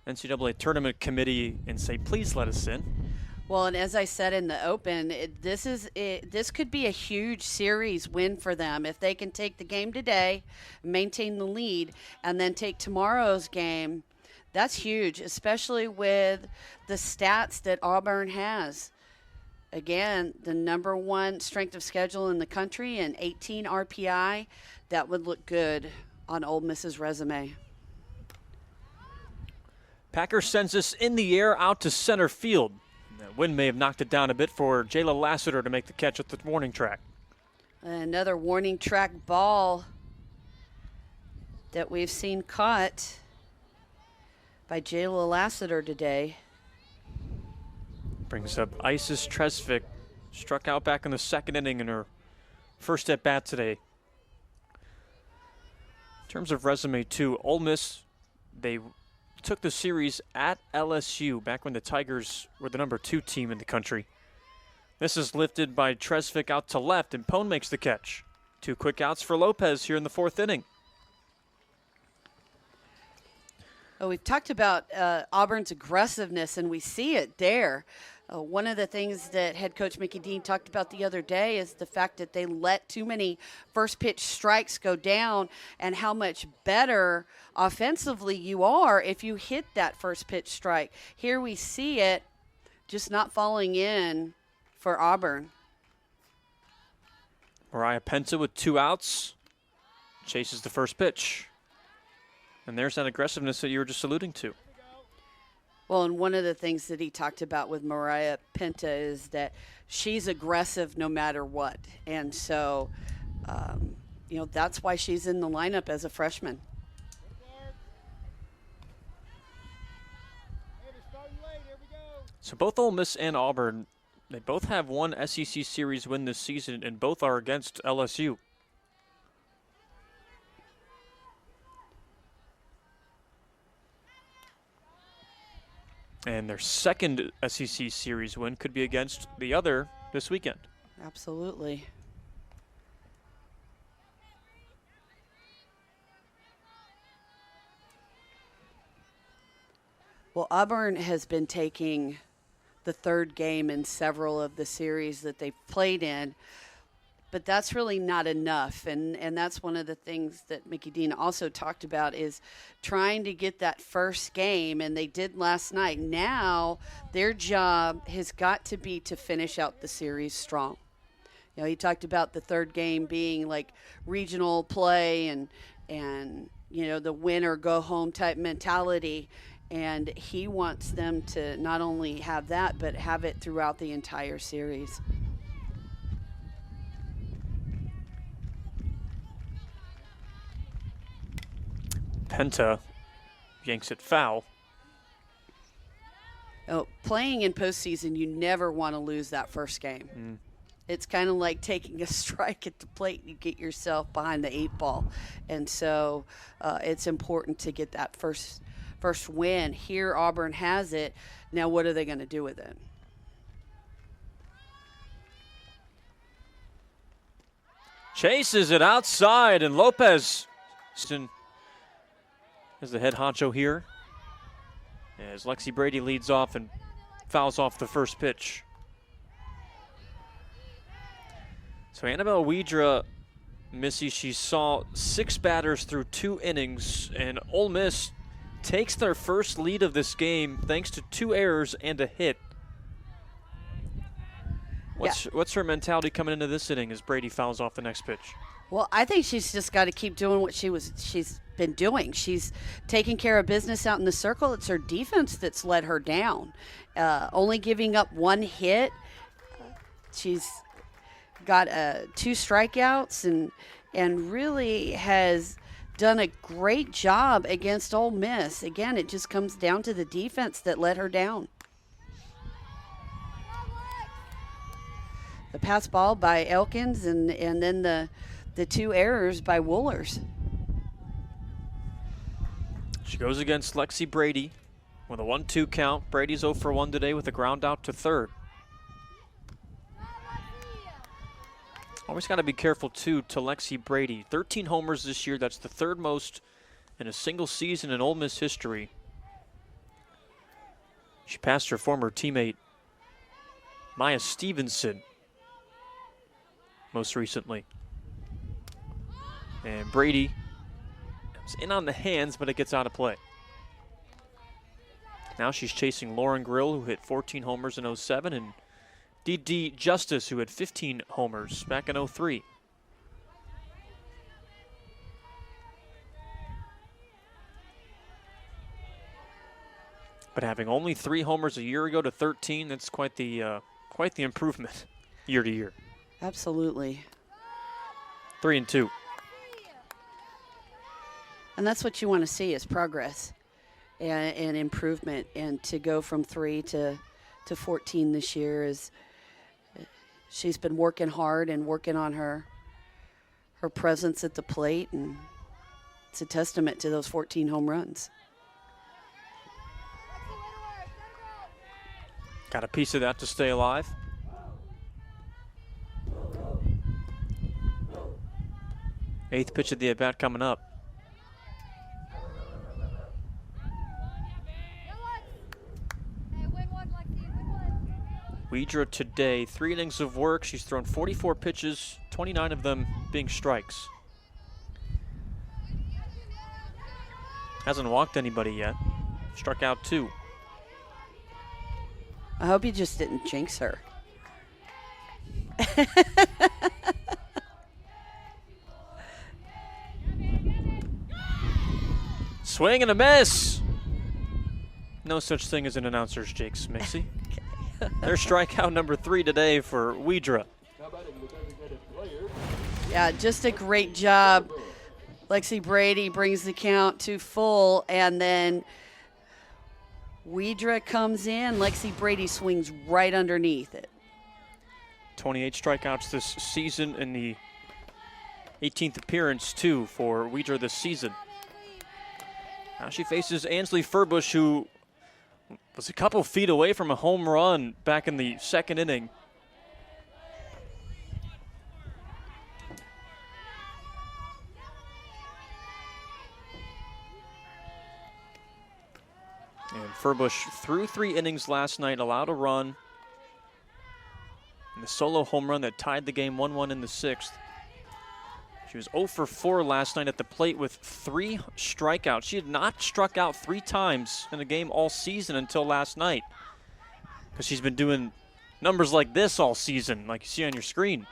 NCAA tournament committee and say, please let us in. Well, and as I said in the open, this could be a huge series win for them if they can take the game today, maintain the lead, and then take tomorrow's game. That's huge, especially with the stats that Auburn has. Again, the number 1 strength of schedule in the country and 18 RPI. That would look good on Ole Miss's resume. Packer sends us in the air out to center field. The wind may have knocked it down a bit for Jayla Lassiter to make the catch at the warning track. Another warning track ball that we've seen caught by Jayla Lassiter today. Brings up Isis Tresvik. Struck out back in the 2nd inning in her first at bat today. In terms of resume, too, Ole Miss, they took the series at LSU back when the Tigers were the number 2 team in the country. This is lifted by Tresvik out to left, and Pone makes the catch. 2 quick outs for Lopez here in the 4th inning. Well, we've talked about Auburn's aggressiveness, and we see it there. One of the things that head coach Mickey Dean talked about the other day is the fact that they let too many first pitch strikes go down, and how much better offensively you are if you hit that first pitch strike. Here we see it just not falling in for Auburn. Mariah Penta with 2 outs. Chases the first pitch. And there's that aggressiveness that you were just alluding to. Well, and one of the things that he talked about with Mariah Penta is that she's aggressive no matter what. And so, that's why she's in the lineup as a freshman. So both Ole Miss and Auburn, they both have 1 SEC series win this season, and both are against LSU. And their second SEC series win could be against the other this weekend. Absolutely. Well, Auburn has been taking the third game in several of the series that they've played in, but that's really not enough. And that's one of the things that Mickey Dean also talked about is trying to get that first game, and they did last night. Now their job has got to be to finish out the series strong. You know, he talked about the third game being like regional play and you know, the win or go home type mentality. And he wants them to not only have that, but have it throughout the entire series. Penta yanks it foul. Oh, playing in postseason, you never want to lose that first game. It's kind of like taking a strike at the plate. You get yourself behind the 8 ball. And so it's important to get that first win. Here, Auburn has it. Now, what are they going to do with it? Chases it outside, and Lopez is the head honcho here as Lexi Brady leads off and fouls off the first pitch. So Annabelle Wedra, Missy, she saw 6 batters through 2 innings, and Ole Miss takes their first lead of this game thanks to 2 errors and a hit. What's her mentality coming into this inning as Brady fouls off the next pitch? Well, I think she's just got to keep doing what she's been doing. She's taking care of business out in the circle. It's her defense that's let her down. Only giving up 1 hit. She's got 2 strikeouts and really has done a great job against Ole Miss. Again, it just comes down to the defense that let her down. The pass ball by Elkins and then the 2 errors by Woolers. She goes against Lexi Brady with a 1-2 count. Brady's 0 for 1 today with a ground out to third. Always got to be careful, too, to Lexi Brady. 13 homers this year. That's the 3rd most in a single season in Ole Miss history. She passed her former teammate, Maya Stevenson, most recently. And Brady is in on the hands, but it gets out of play. Now she's chasing Lauren Grill, who hit 14 homers in 07, and D.D. Justice, who had 15 homers back in 03. But having only 3 homers a year ago to 13, that's quite the improvement year to year. Absolutely. 3-2. And that's what you want to see is progress and improvement. And to go from 3 to 14 this year is she's been working hard and working on her presence at the plate, and it's a testament to those 14 home runs. Got a piece of that to stay alive. Eighth pitch of the at-bat coming up. Wedra today, 3 innings of work. She's thrown 44 pitches, 29 of them being strikes. Hasn't walked anybody yet. Struck out 2. I hope you just didn't jinx her. Swing and a miss. No such thing as an announcer's jinx, Mixie. There's strikeout number 3 today for Wedra. Yeah, just a great job. Lexi Brady brings the count to full, and then Wedra comes in. Lexi Brady swings right underneath it. 28 strikeouts this season, in the 18th appearance, too, for Wedra this season. Now she faces Ansley Furbush, who was a couple feet away from a home run back in the second inning. And Furbush threw 3 innings last night, allowed a run. And the solo home run that tied the game 1-1 in the 6th. She was 0 for 4 last night at the plate with 3 strikeouts. She had not struck out 3 times in a game all season until last night, because she's been doing numbers like this all season, like you see on your screen.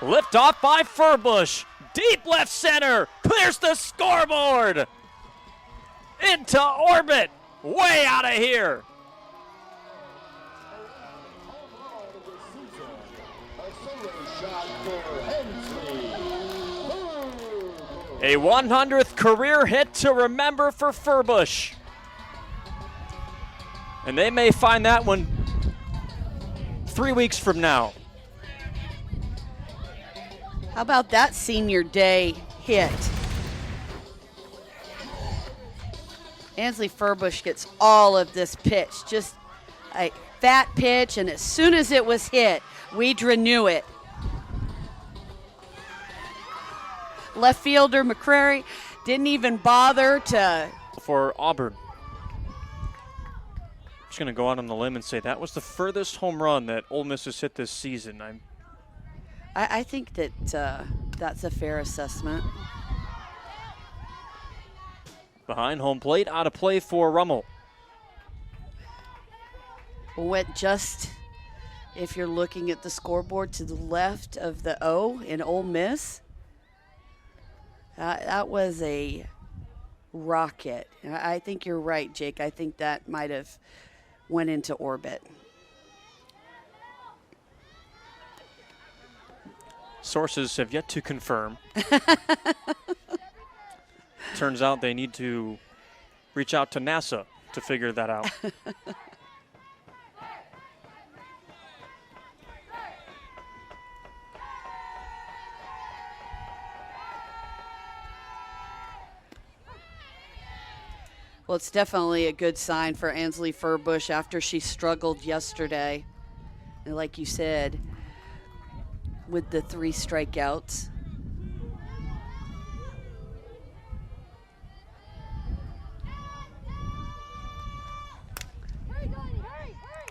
Lift off by Furbush. Deep left center. Clears the scoreboard. Into orbit. Way out of here. A 100th career hit to remember for Furbush. And they may find that one 3 weeks from now. How about that senior day hit? Ansley Furbush gets all of this pitch, just a fat pitch, and as soon as it was hit, Weidra knew it. Left fielder McCrary didn't even bother to. For Auburn. Just going to go out on the limb and say that was the furthest home run that Ole Miss has hit this season. I think that that's a fair assessment. Behind home plate, out of play for Rummel. Went just, if you're looking at the scoreboard, to the left of the O in Ole Miss. That was a rocket. I think you're right, Jake. I think that might have went into orbit. Sources have yet to confirm. Turns out they need to reach out to NASA to figure that out. Well, it's definitely a good sign for Ansley Furbush after she struggled yesterday. And like you said, with the 3 strikeouts.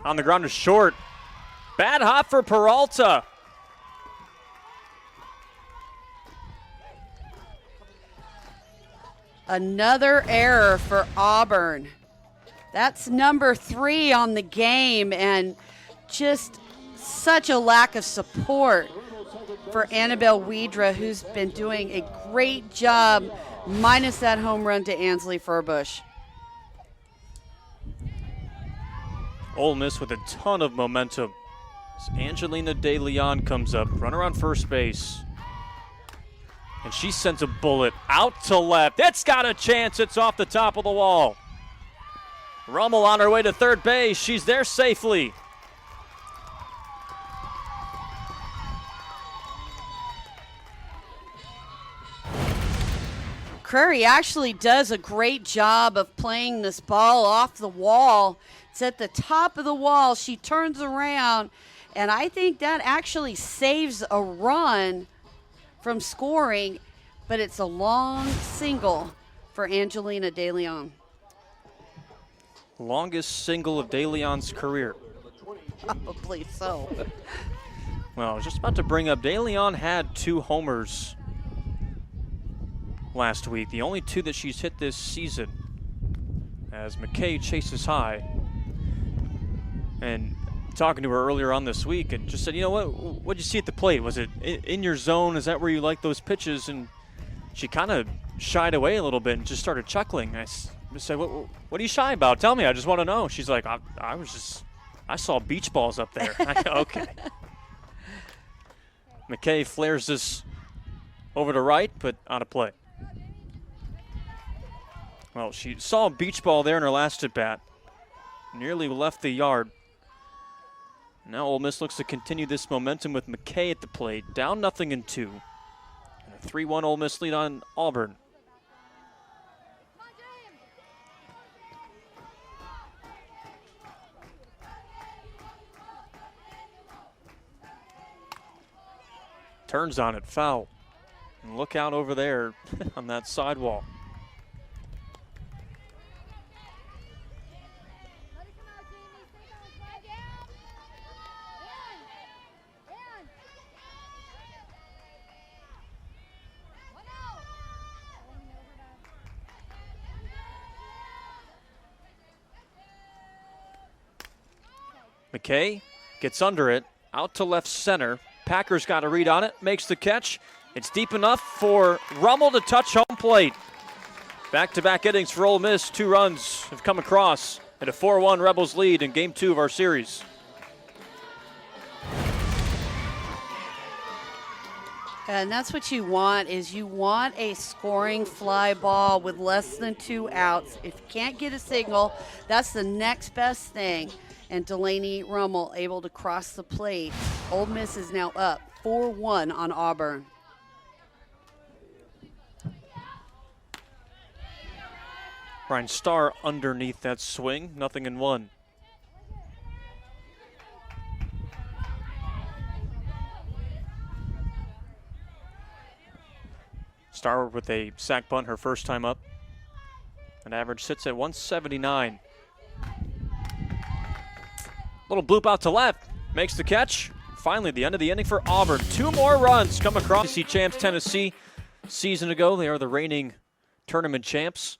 On the ground is short. Bad hop for Peralta. Another error for Auburn. That's number 3 on the game, and just such a lack of support for Annabelle Weidra, who's been doing a great job, minus that home run to Ansley Furbush. Ole Miss with a ton of momentum. As Angelina De Leon comes up, runner on first base. And she sends a bullet out to left. It's got a chance. It's off the top of the wall. Rummel on her way to third base. She's there safely. Curry actually does a great job of playing this ball off the wall. It's at the top of the wall. She turns around, and I think that actually saves a run from scoring, but it's a long single for Angelina De Leon. Longest single of De Leon's career. Probably so. Well, I was just about to bring up, De Leon had 2 homers last week, the only 2 that she's hit this season, as McKay chases high. And talking to her earlier on this week, and just said, you know what'd you see at the plate? Was it in your zone? Is that where you like those pitches? And she kind of shied away a little bit and just started chuckling. I said, what are you shy about? Tell me, I just want to know. She's like, I saw beach balls up there. I go, okay. McKay flares this over to right, but out of play. Well, she saw a beach ball there in her last at bat. Nearly left the yard. Now Ole Miss looks to continue this momentum with McKay at the plate. Down 0-2. And a 3-1 Ole Miss lead on Auburn. Turns on it, foul. And look out over there on that sidewall. McKay gets under it, out to left center. Packers got a read on it, makes the catch. It's deep enough for Rummel to touch home plate. Back-to-back innings for Ole Miss. 2 runs have come across, and a 4-1 Rebels lead in Game 2 of our series. And that's what you want, is you want a scoring fly ball with less than 2 outs. If you can't get a single, that's the next best thing. And Delaney Rummel able to cross the plate. Ole Miss is now up 4-1 on Auburn. Ryan Starr underneath that swing, 0-1. Starr with a sac bunt her first time up. An average sits at 179. Little bloop out to left, makes the catch. Finally, the end of the inning for Auburn. 2 more runs come across. SEC champs Tennessee season ago. They are the reigning tournament champs.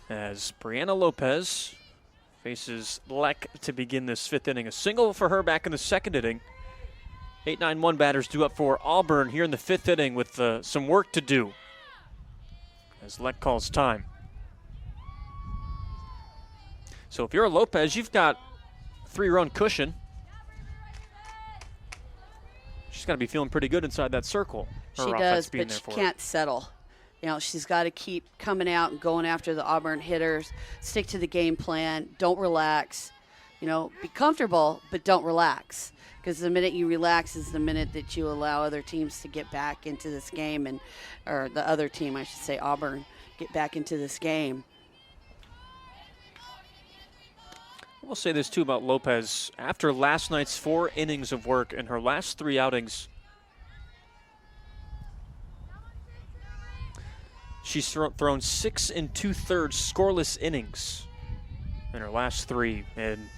As Brianna Lopez faces Leck to begin this 5th inning. A single for her back in the 2nd inning. 8-9-1 batters due up for Auburn here in the 5th inning with some work to do as Leck calls time. So if you're a Lopez, you've got 3-run cushion. She's got to be feeling pretty good inside that circle. She does, but she can't settle. You know, she's got to keep coming out and going after the Auburn hitters, stick to the game plan, don't relax. You know, be comfortable, but don't relax. Because the minute you relax is the minute that you allow other teams to get back into this game, or the other team, I should say, Auburn, get back into this game. We'll say this too about Lopez. After last night's 4 innings of work in her last 3 outings, she's thrown 6 2/3 scoreless innings in her last 3. And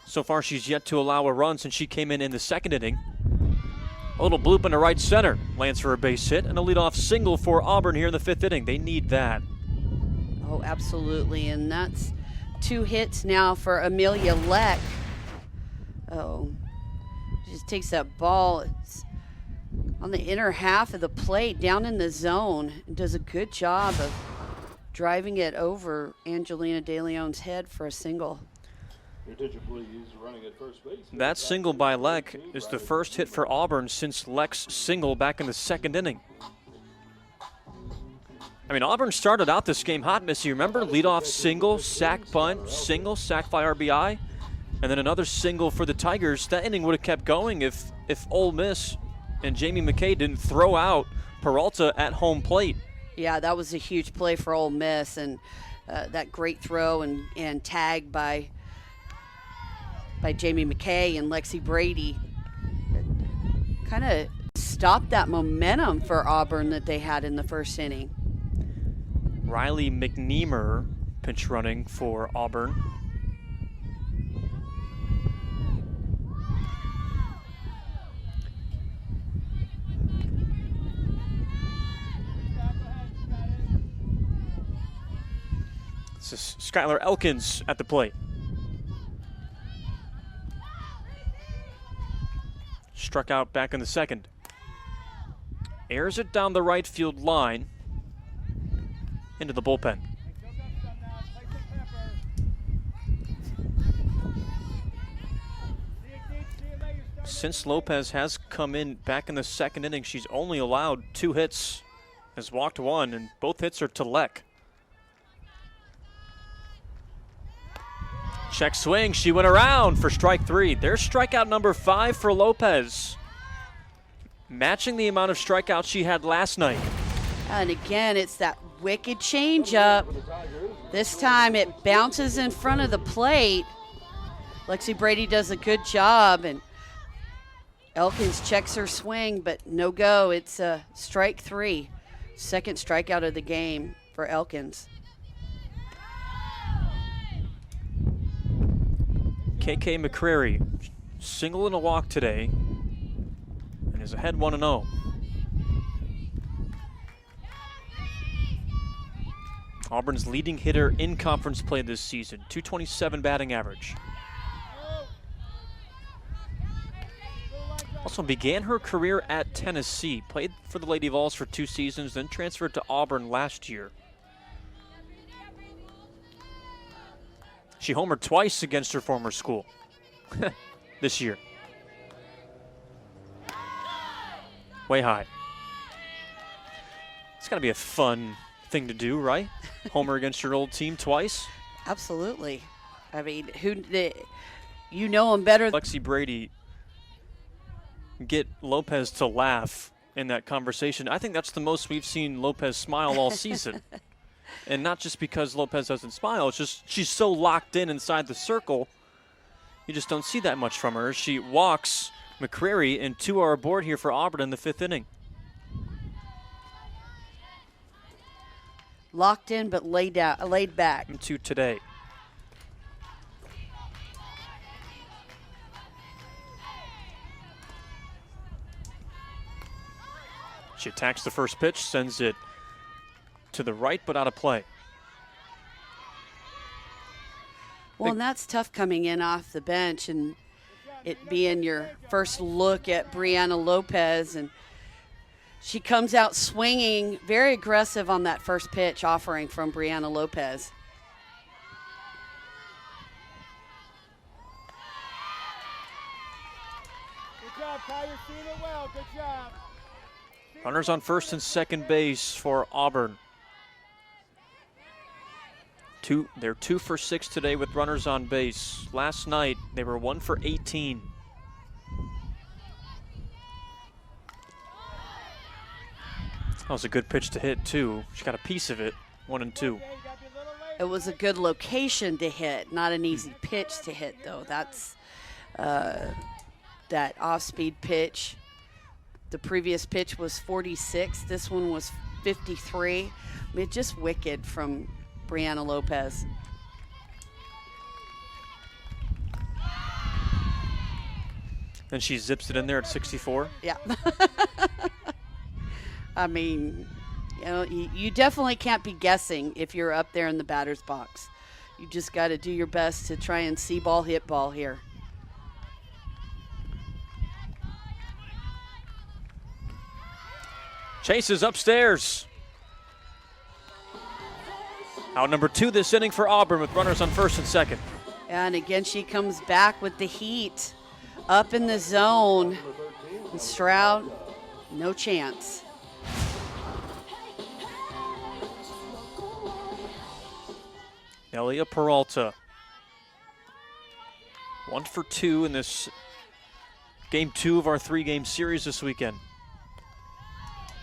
so far she's yet to allow a run since she came in the 2nd inning. A little bloop in the right center lands for a base hit and a leadoff single for Auburn here in the 5th inning. They need that. Oh, absolutely, and that's 2 hits now for Amelia Leck. Oh, she just takes that ball. It's on the inner half of the plate, down in the zone, and does a good job of driving it over Angelina De Leon's head for a single. Your attention, please. Running at first base. That single by Leck is the first hit for Auburn since Leck's single back in the 2nd inning. I mean, Auburn started out this game hot, Missy. Remember? Leadoff single, sac bunt, single, sac fly RBI, and then another single for the Tigers. That inning would have kept going if Ole Miss and Jamie McKay didn't throw out Peralta at home plate. Yeah, that was a huge play for Ole Miss, and that great throw and tag by Jamie McKay and Lexi Brady kind of stopped that momentum for Auburn that they had in the 1st inning. Riley McNeamer pinch running for Auburn. This is Skylar Elkins at the plate. Struck out back in the 2nd. Airs it down the right field line into the bullpen. Since Lopez has come in back in the 2nd inning, she's only allowed 2 hits, has walked 1, and both hits are to Leck. Check swing, she went around for strike 3. There's strikeout number 5 for Lopez, matching the amount of strikeouts she had last night. And again, it's that wicked changeup. This time it bounces in front of the plate. Lexi Brady does a good job, and Elkins checks her swing, but no go. It's a strike 3. Second strikeout of the game for Elkins. KK McCrary, single and a walk today, and is ahead 1-0. Auburn's leading hitter in conference play this season, .227 batting average. Also began her career at Tennessee, played for the Lady Vols for 2 seasons, then transferred to Auburn last year. She homered twice against her former school this year. Way high. It's got to be a fun thing to do, right? Homer against your old team twice. Absolutely. I mean, you know him better. Lexi Brady get Lopez to laugh in that conversation. I think that's the most we've seen Lopez smile all season. And not just because Lopez doesn't smile, it's just she's so locked in inside the circle, you just don't see that much from her. She walks McCrary, and 2 are aboard here for Auburn in the 5th inning. Locked in but laid back. 2 today. She attacks the first pitch, sends it to the right, but out of play. Well, and that's tough coming in off the bench and it being your first look at Brianna Lopez. And she comes out swinging, very aggressive on that first pitch offering from Brianna Lopez. Good job, Ty. You're seeing it well. Good job. Runners on first and second base for Auburn. They're 2 for 6 today with runners on base. Last night, they were 1 for 18. That was a good pitch to hit, too. She got a piece of it, 1-2. It was a good location to hit, not an easy pitch to hit, though. That's that off-speed pitch. The previous pitch was 46. This one was 53. I mean, just wicked from Brianna Lopez. And she zips it in there at 64. Yeah. I mean, you know, you definitely can't be guessing if you're up there in the batter's box. You just got to do your best to try and see ball, hit ball here. Chase is upstairs. Out number 2 this inning for Auburn with runners on first and second. And again, she comes back with the heat up in the zone. And Stroud, no chance. Elia Peralta. 1 for 2 in this game 2 of our 3-game series this weekend.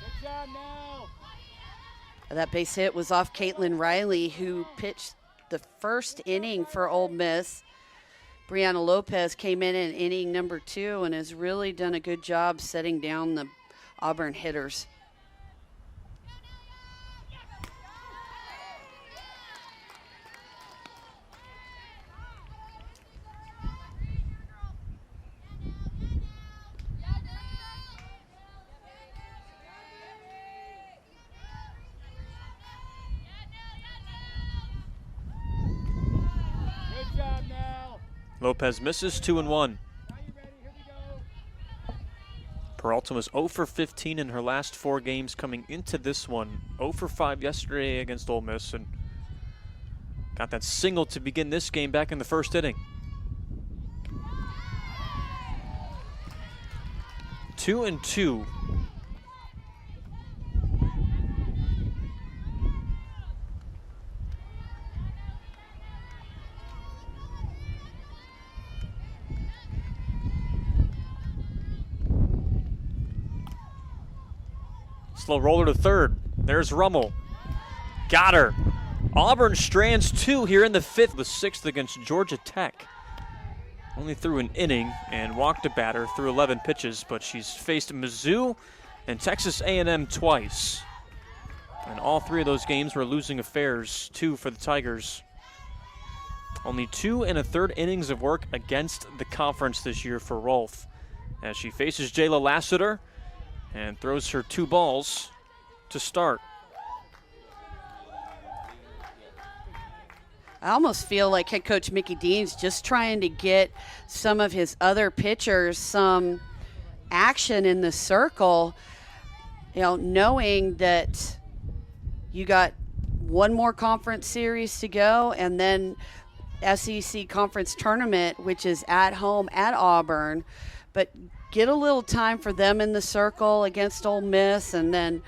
Good job now. That base hit was off Caitlin Riley, who pitched the first inning for Ole Miss. Brianna Lopez came in inning number 2 and has really done a good job setting down the Auburn hitters. Good job now. Lopez misses 2-1. Now you ready? Here we go. Peralta was 0 for 15 in her last 4 games coming into this one. 0 for 5 yesterday against Ole Miss, and got that single to begin this game back in the first inning. 2-2. Slow roller to third. There's Rummel. Got her. Auburn strands 2 here in the 5th, the 6th against Georgia Tech. only threw an inning and walked a batter through 11 pitches, but she's faced Mizzou and Texas A&M twice. And all 3 of those games were losing affairs, 2 for the Tigers. Only 2 1/3 innings of work against the conference this year for Rolfe, as she faces Jayla Lassiter and throws her 2 balls to start. I almost feel like head coach Mickey Dean's just trying to get some of his other pitchers some action in the circle, knowing that you got one more conference series to go and then SEC conference tournament, which is at home at Auburn. But get a little time for them in the circle against Ole Miss, and then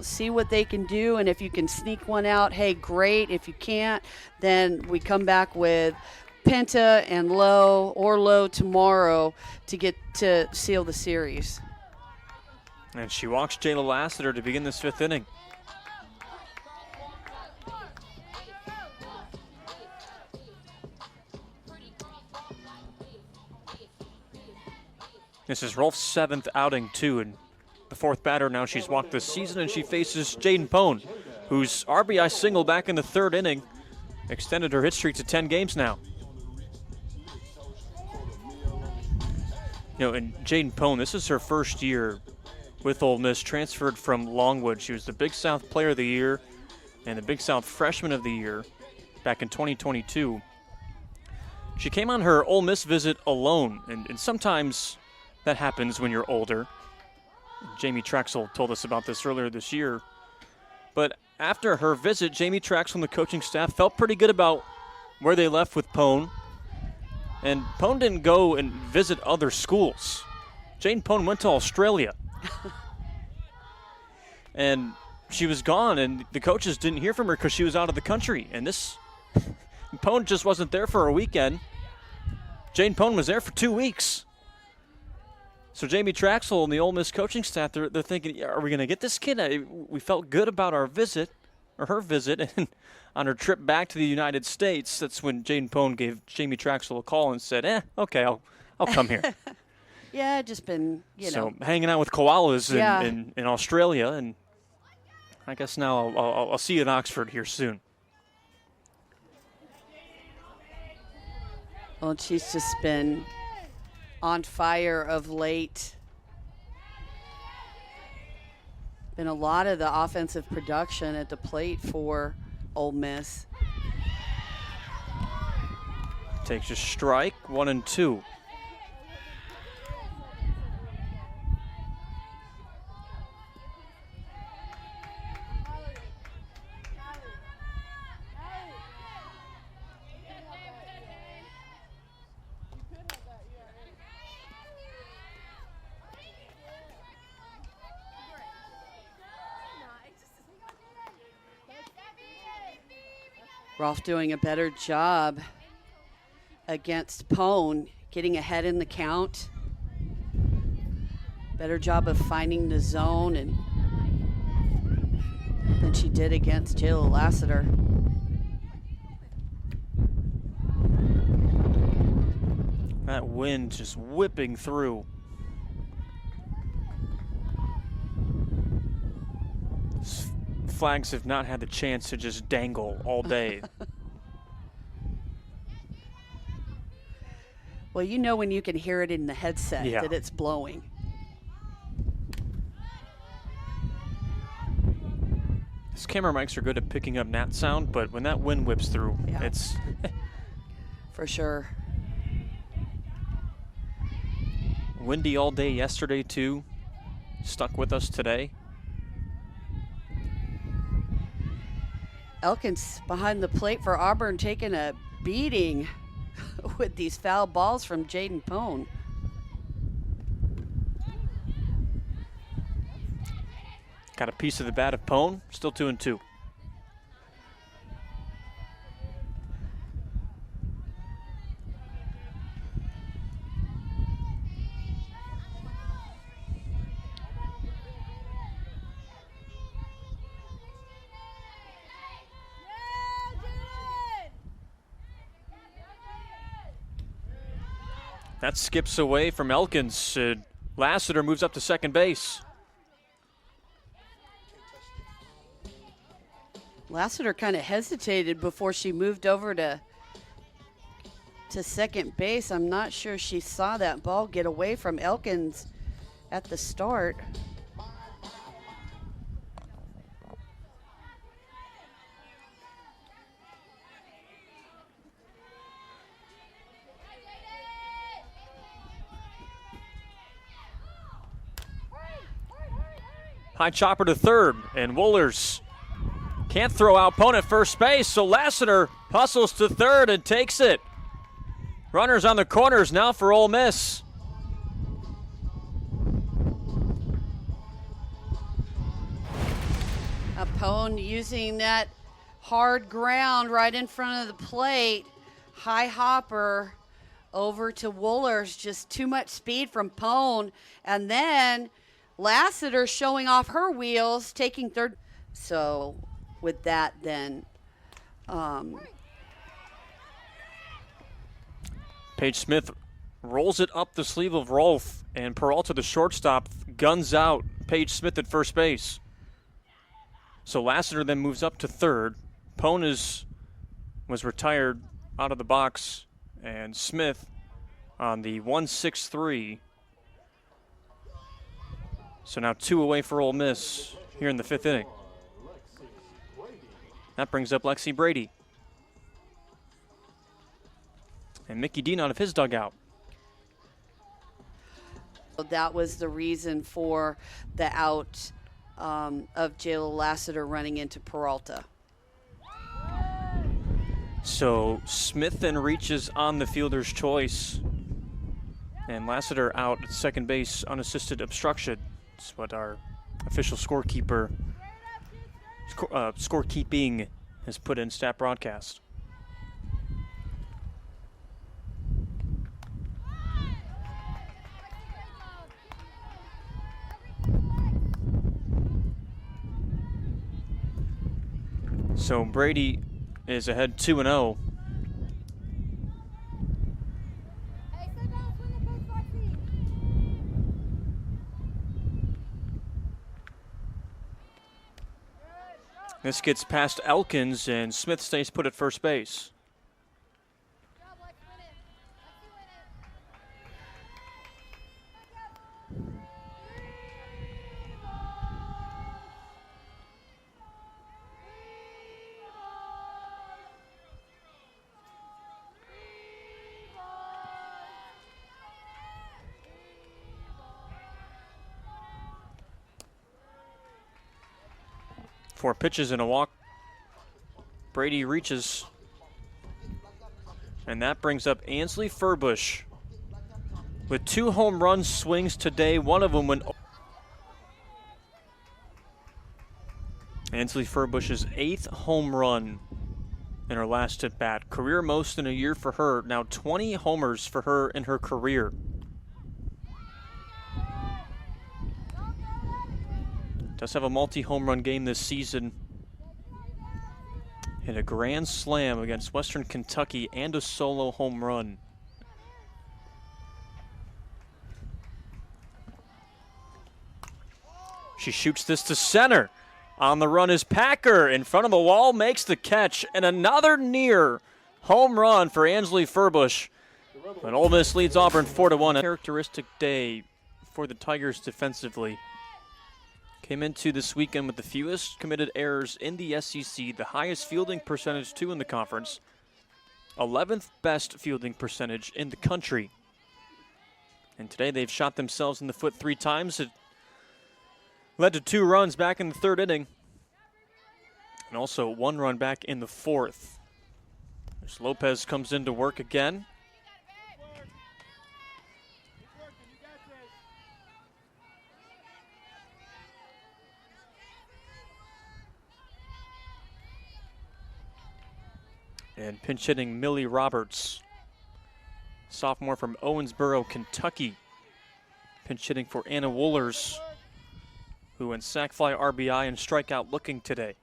see what they can do. And if you can sneak one out, hey, great. If you can't, then we come back with Penta and Low tomorrow to get to seal the series. And she walks Jayla Lassiter to begin this 5th inning. This is Rolfe's 7th outing, too, and the 4th batter now she's walked this season, and she faces Jaden Pone, whose RBI single back in the 3rd inning extended her hit streak to 10 games now. And Jaden Pone, this is her first year with Ole Miss, transferred from Longwood. She was the Big South Player of the Year and the Big South Freshman of the Year back in 2022. She came on her Ole Miss visit alone, and sometimes that happens when you're older. Jamie Trexel told us about this earlier this year. But after her visit, Jamie Trexel and the coaching staff felt pretty good about where they left with Pone. And Pone didn't go and visit other schools. Jane Pone went to Australia. And she was gone, and the coaches didn't hear from her because she was out of the country. And Pone just wasn't there for a weekend. Jane Pone was there for 2 weeks. So Jamie Trexel and the Ole Miss coaching staff, they're thinking, are we going to get this kid? We felt good about her visit, and on her trip back to the United States, that's when Jane Pone gave Jamie Trexel a call and said, okay, I'll come here. Yeah, just been, So hanging out with koalas in Australia, and I guess now I'll see you in Oxford here soon. Well, she's just been on fire of late. Been a lot of the offensive production at the plate for Ole Miss. Takes a strike, 1-2. Rolfe doing a better job against Pone, getting ahead in the count. Better job of finding the zone than she did against Jayla Lassiter. That wind just whipping through. Flags have not had the chance to just dangle all day. Well, when you can hear it in the headset that it's blowing. These camera mics are good at picking up gnat sound, but when that wind whips through, it's... For sure. Windy all day yesterday, too. Stuck with us today. Elkins behind the plate for Auburn, taking a beating with these foul balls from Jaden Pone. Got a piece of the bat of Pone, still 2-2. That skips away from Elkins. Lassiter moves up to second base. Lassiter kind of hesitated before she moved over to second base. I'm not sure she saw that ball get away from Elkins at the start. High chopper to third, and Wohlers can't throw out Pone at first base, so Lassiter hustles to third and takes it. Runners on the corners now for Ole Miss. Pone using that hard ground right in front of the plate. High hopper over to Wohlers. Just too much speed from Pone. And then Lassiter showing off her wheels, taking third. So with that then, Paige Smith rolls it up the sleeve of Rolfe, and Peralta, the shortstop, guns out Paige Smith at first base. So Lassiter then moves up to third. Pone was retired out of the box, and Smith on the 1-6-3. So now 2 away for Ole Miss here in the 5th inning. That brings up Lexi Brady. And Mickey Dean out of his dugout. that was the reason for the out of Jayla Lassiter running into Peralta. So Smith then reaches on the fielder's choice. And Lassiter out at second base, unassisted obstruction. That's what our official scorekeeping has put in stat broadcast. So Brady is ahead 2-0. This gets past Elkins, and Smith stays put at first base. Four pitches and a walk. Brady reaches. And that brings up Ansley Furbush with 2 home run swings today. One of them went. Ansley Furbush's 8th home run in her last at bat. Career most in a year for her. Now 20 homers for her in her career. Does have a multi-home run game this season. Hit a grand slam against Western Kentucky and a solo home run. She shoots this to center. On the run is Packer. In front of the wall, makes the catch. And another near home run for Ansley Furbush. And Ole Miss leads Auburn 4-1. A characteristic day for the Tigers defensively. Came into this weekend with the fewest committed errors in the SEC, the highest fielding percentage too in the conference, 11th best fielding percentage in the country. And today they've shot themselves in the foot 3 times. It led to 2 runs back in the 3rd inning, and also 1 run back in the 4th. As Lopez comes into work again. And pinch hitting Millie Roberts, sophomore from Owensboro, Kentucky. Pinch hitting for Anna Wohlers, who went sac fly, RBI, and strikeout looking today.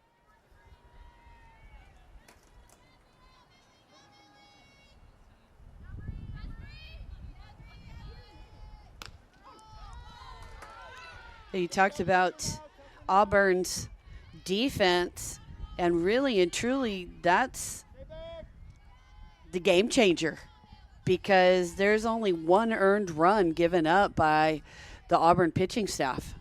You talked about Auburn's defense, and really and truly, that's the game changer, because there's only one earned run given up by the Auburn pitching staff.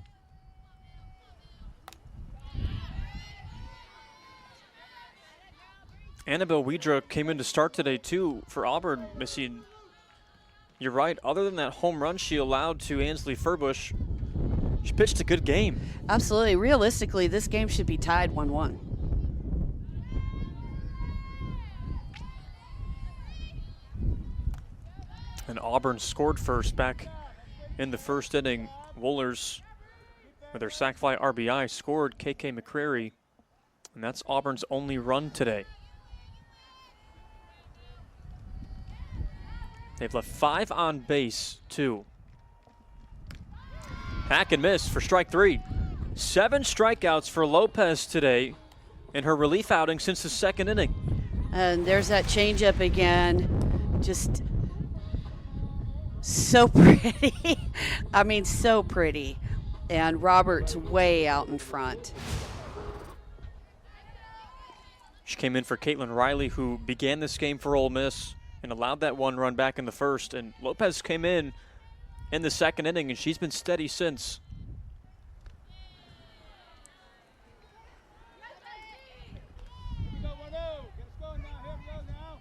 Annabelle Wedra came in to start today, too, for Auburn. Missy, you're right. Other than that home run she allowed to Ansley Furbush, she pitched a good game. Absolutely. Realistically, this game should be tied 1-1. And Auburn scored first back in the first inning. Wohlers, with their sac fly RBI, scored KK McCrary, and that's Auburn's only run today. They've left 5 on base, 2. Hack and miss for strike 3. 7 strikeouts for Lopez today in her relief outing since the second inning. And there's that changeup again. Just so pretty. I mean, so pretty. And Roberts way out in front. She came in for Caitlin Riley, who began this game for Ole Miss and allowed that 1 run back in the first. And Lopez came in the second inning, and she's been steady since. Here we go, 1-0. Get us going now. Here we go now.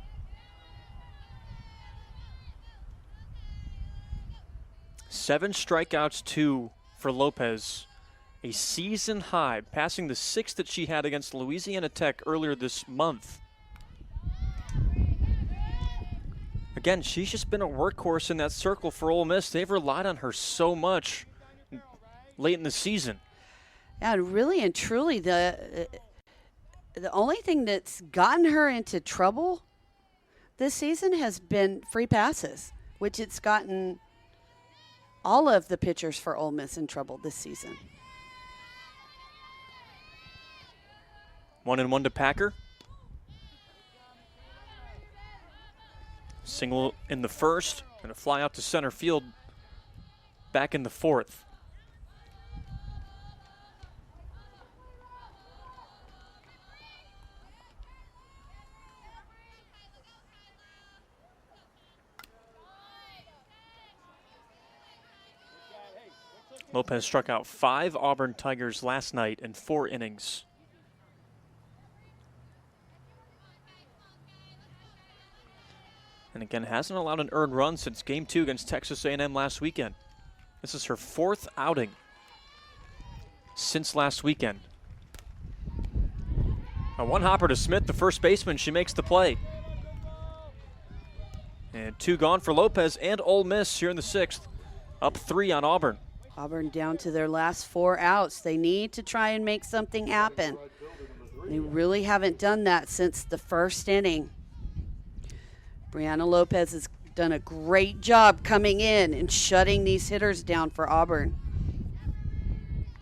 7 strikeouts, 2 for Lopez. A season high, passing the 6th that she had against Louisiana Tech earlier this month. Again, she's just been a workhorse in that circle for Ole Miss. They've relied on her so much late in the season. Yeah, and really and truly, the only thing that's gotten her into trouble this season has been free passes, which it's gotten all of the pitchers for Ole Miss in trouble this season. 1-1 to Packer. Single in the first and a fly out to center field back in the fourth. Lopez struck out 5 Auburn Tigers last night in 4 innings. And again, hasn't allowed an earned run since Game 2 against Texas A&M last weekend. This is her 4th outing since last weekend. A 1 hopper to Smith, the first baseman. She makes the play. And 2 gone for Lopez and Ole Miss here in the 6th. Up 3 on Auburn. Auburn down to their last 4 outs. They need to try and make something happen. They really haven't done that since the first inning. Brianna Lopez has done a great job coming in and shutting these hitters down for Auburn.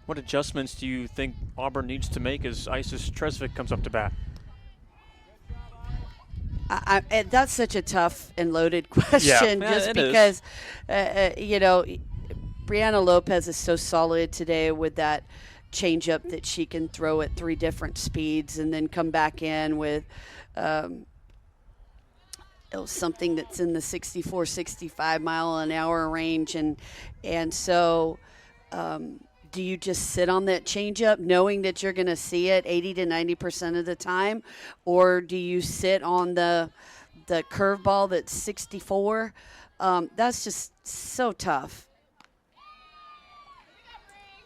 What adjustments do you think Auburn needs to make as Isis Tresvik comes up to bat? That's such a tough and loaded question, just because, Brianna Lopez is so solid today with that changeup that she can throw at 3 different speeds and then come back in with something that's in the 64, 65 mile an hour range. And so do you just sit on that changeup knowing that you're going to see it 80 to 90% of the time? Or do you sit on the curveball that's 64? That's just so tough.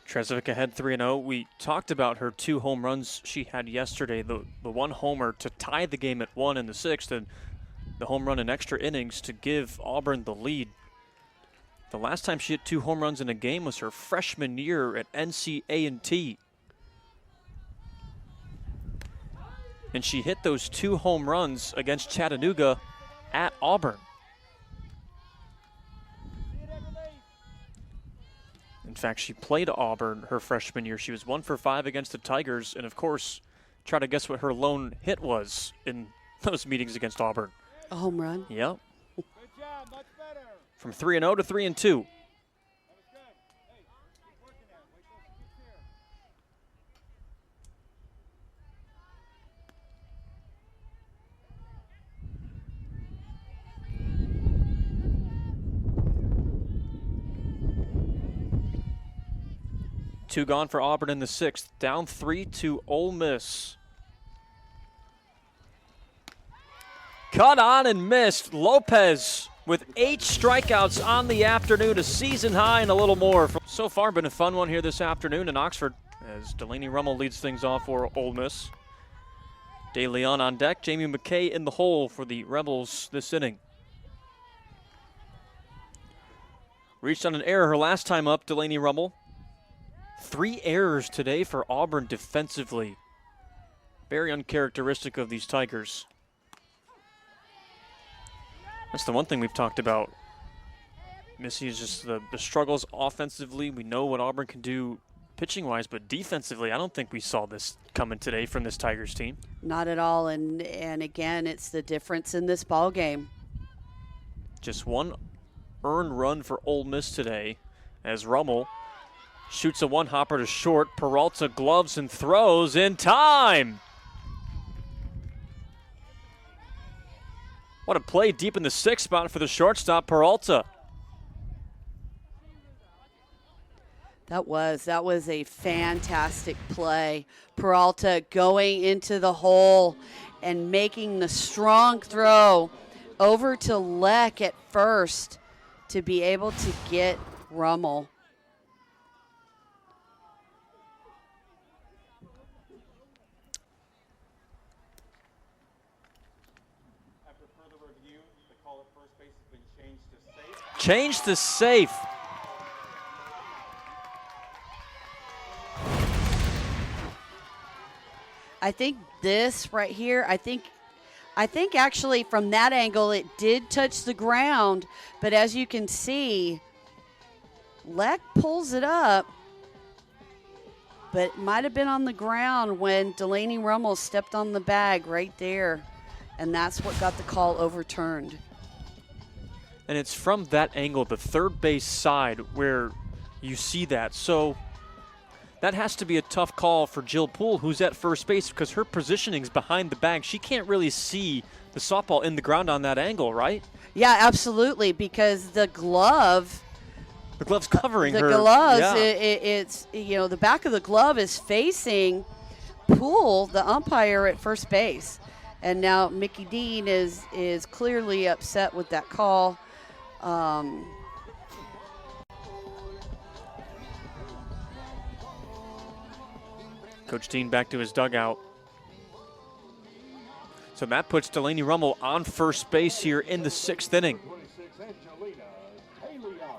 Tresvik ahead 3-0. We talked about her 2 home runs she had yesterday. The 1 homer to tie the game at 1 in the 6th, and the home run in extra innings to give Auburn the lead. The last time she hit 2 home runs in a game was her freshman year at NCAA. And she hit those 2 home runs against Chattanooga at Auburn. In fact, she played Auburn her freshman year. She was 1 for 5 against the Tigers, and of course, try to guess what her lone hit was in those meetings against Auburn. A home run. Yep. Good job, much better. From 3-0 to 3-2. That was good. Hey, keep working at it. Wait till 2 gone for Auburn in the 6th. Down 3 to Ole Miss. Cut on and missed. Lopez with 8 strikeouts on the afternoon, a season high and a little more. So far, been a fun one here this afternoon in Oxford as Delaney Rummel leads things off for Ole Miss. De Leon on deck, Jamie McKay in the hole for the Rebels this inning. Reached on an error her last time up, Delaney Rummel. 3 errors today for Auburn defensively. Very uncharacteristic of these Tigers. That's the one thing we've talked about. Missy is just the struggles offensively. We know what Auburn can do pitching-wise, but defensively, I don't think we saw this coming today from this Tigers team. Not at all, and again, it's the difference in this ball game. Just 1 earned run for Ole Miss today as Rummel shoots a 1-hopper to short. Peralta gloves and throws in time. What a play deep in the 6th spot for the shortstop, Peralta. That was a fantastic play. Peralta going into the hole and making the strong throw over to Leck at first to be able to get Rummel. After further review, the call at first base has been changed to safe. Changed to safe. I think this right here, I think actually from that angle it did touch the ground, but as you can see, Leck pulls it up, but it might have been on the ground when Delaney Rummel stepped on the bag right there, and that's what got the call overturned. And it's from that angle, the third base side, where you see that. So that has to be a tough call for Jill Poole, who's at first base, because her positioning's behind the bag. She can't really see the softball in the ground on that angle, right? Yeah, absolutely, because the glove's covering her. The gloves, yeah. It's, you know, the back of the glove is facing Poole, the umpire at first base. And now Mickey Dean is clearly upset with that call. Coach Dean back to his dugout. So that puts Delaney Rummel on first base here in the 6th inning.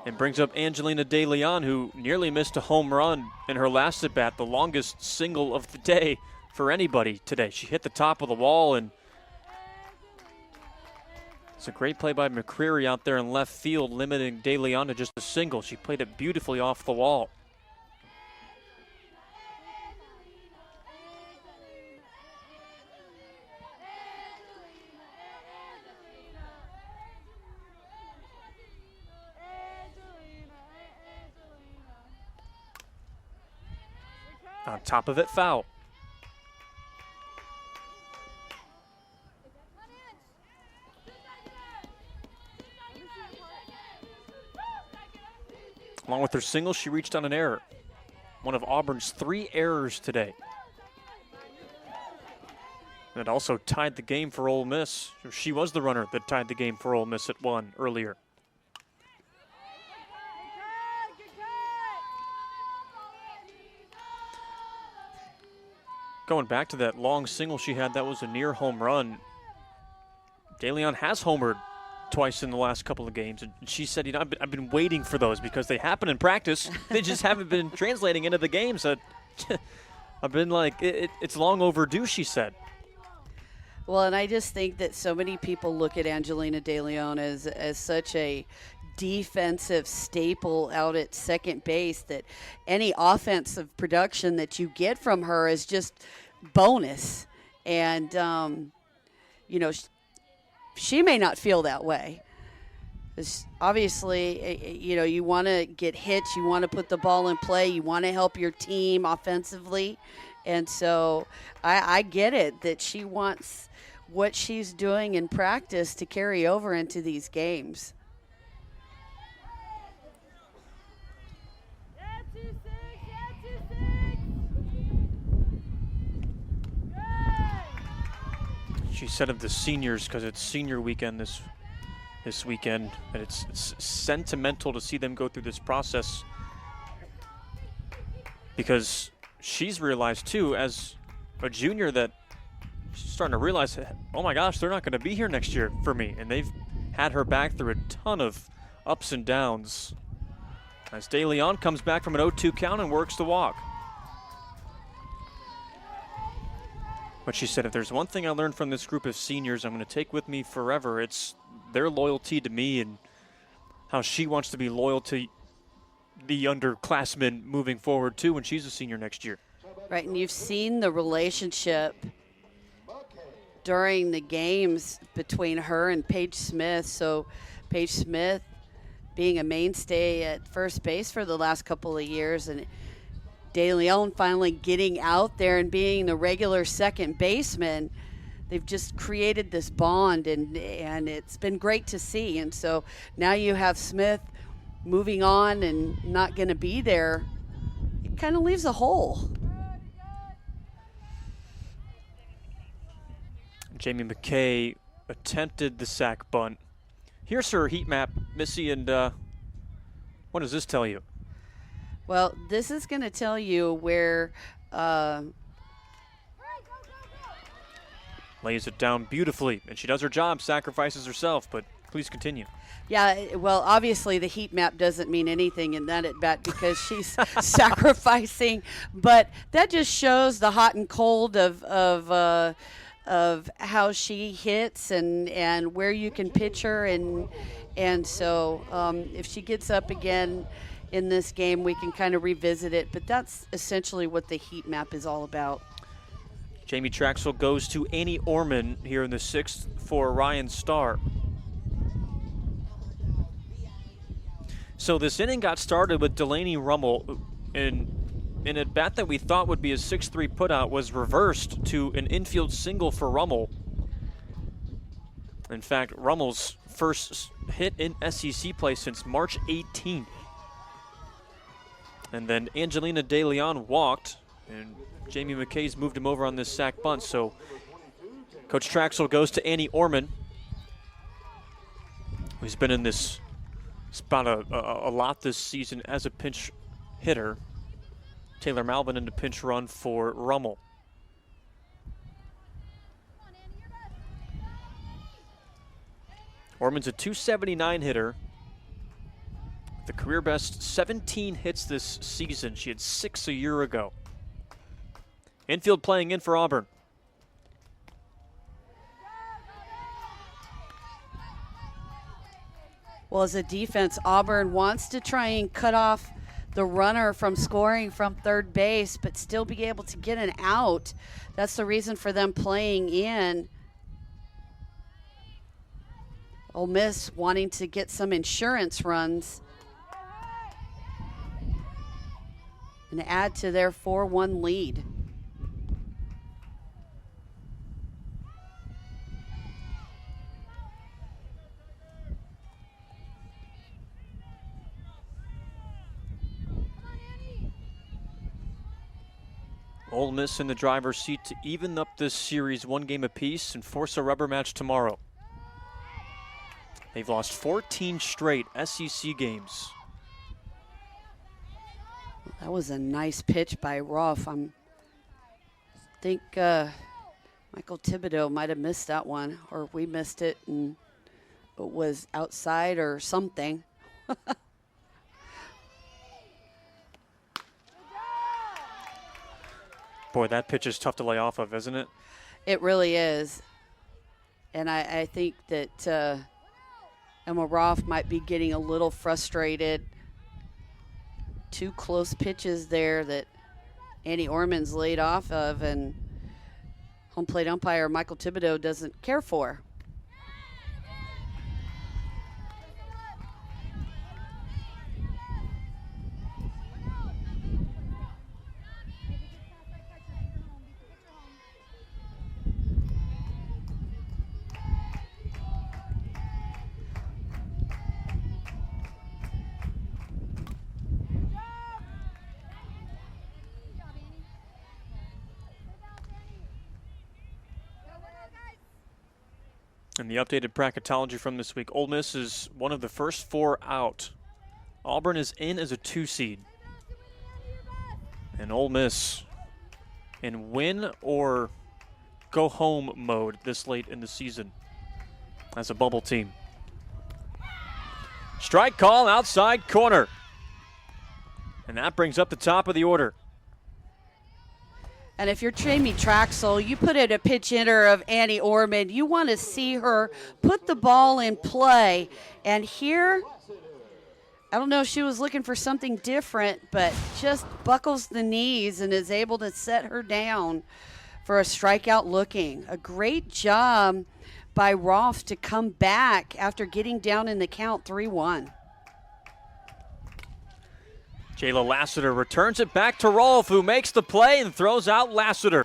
And brings up Angelina De Leon, who nearly missed a home run in her last at bat, the longest single of the day for anybody today. She hit the top of the wall, and it's a great play by McCreary out there in left field, limiting De Leon to just a single. She played it beautifully off the wall. On top of it, foul. Along with her single, she reached on an error. One of Auburn's 3 errors today. And it also tied the game for Ole Miss. She was the runner that tied the game for Ole Miss at 1 earlier. Going back to that long single she had, that was a near home run. De Leon has homered twice in the last couple of games, and she said, you know, I've been waiting for those because they happen in practice. They just haven't been translating into the game. So I've been like, it's long overdue, she said. Well, and I just think that so many people look at Angelina De Leon as such a defensive staple out at second base that any offensive production that you get from her is just bonus. And, you know, she may not feel that way. Obviously, you know, you want to get hits, you want to put the ball in play, you want to help your team offensively. And so I get it that she wants what she's doing in practice to carry over into these games. She said of the seniors, because it's senior weekend this weekend, that it's sentimental to see them go through this process, because she's realized too as a junior that she's starting to realize, oh my gosh, they're not going to be here next year for me, and they've had her back through a ton of ups and downs. As De Leon comes back from an 0-2 count and works the walk. But she said, if there's one thing I learned from this group of seniors I'm going to take with me forever, it's their loyalty to me and how she wants to be loyal to the underclassmen moving forward too when she's a senior next year. Right, and you've seen the relationship during the games between her and Paige Smith. So Paige Smith being a mainstay at first base for the last couple of years, and De Leon finally getting out there and being the regular second baseman. They've just created this bond, and it's been great to see. And so now you have Smith moving on and not going to be there. It kind of leaves a hole. Jamie McKay attempted the sac bunt. Here's her heat map, Missy, and what does this tell you? Well, this is going to tell you where lays it down beautifully, and she does her job, sacrifices herself, but please continue. Yeah, well, obviously the heat map doesn't mean anything in that at bat because she's sacrificing, but that just shows the hot and cold of how she hits and where you can pitch her, and so if she gets up again in this game, we can kind of revisit it, but that's essentially what the heat map is all about. Jamie Traxel goes to Annie Orman here in the 6th for Ryan Starr. So this inning got started with Delaney Rummel, in a bat that we thought would be a 6-3 putout was reversed to an infield single for Rummel. In fact, Rummel's first hit in SEC play since March 18th. And then Angelina De Leon walked, and Jamie McKay's moved him over on this sac bunt. So Coach Traxel goes to Annie Orman, who's been in this spot a lot this season as a pinch hitter. Taylor Malvin in the pinch run for Rummel. Orman's a .279 hitter. The career best 17 hits this season. She had 6 a year ago. Infield playing in for Auburn. Well, as a defense, Auburn wants to try and cut off the runner from scoring from third base, but still be able to get an out. That's the reason for them playing in. Ole Miss wanting to get some insurance runs and add to their 4-1 lead. Ole Miss in the driver's seat to even up this series 1 game apiece and force a rubber match tomorrow. They've lost 14 straight SEC games. That was a nice pitch by Ruff. I think Michael Thibodeau might have missed that one, or we missed it and it was outside or something. Boy, that pitch is tough to lay off of, isn't it? It really is. And I think that Emma Roth might be getting a little frustrated. 2 close pitches there that Annie Orman's laid off of, and home plate umpire Michael Thibodeau doesn't care for. And the updated bracketology from this week, Ole Miss is one of the first 4 out. Auburn is in as a 2 seed. And Ole Miss in win or go home mode this late in the season as a bubble team. Strike call outside corner. And that brings up the top of the order. And if you're Jamie Traxel, you put in a pitch hitter of Annie Ormond. You want to see her put the ball in play. And here, I don't know if she was looking for something different, but just buckles the knees and is able to set her down for a strikeout looking. A great job by Rolfe to come back after getting down in the count 3-1. Jayla Lassiter returns it back to Rolfe, who makes the play and throws out Lassiter.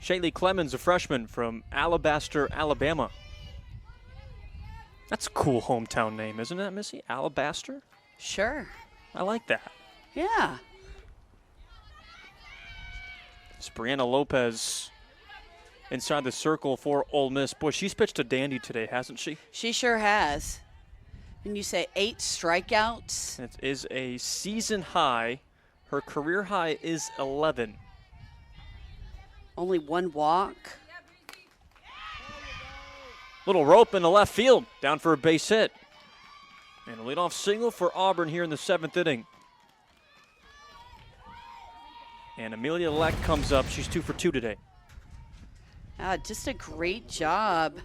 Shaylee Clemens, a freshman from Alabaster, Alabama. That's a cool hometown name, isn't it, Missy? Alabaster? Sure. I like that. Yeah. It's Brianna Lopez inside the circle for Ole Miss. Boy, she's pitched a dandy today, hasn't she? She sure has. And you say 8 strikeouts. It is a season high. Her career high is 11. Only 1 walk. Little rope in the left field, down for a base hit. And a leadoff single for Auburn here in the 7th inning. And Amelia Leck comes up. She's 2 for 2 today. Just a great job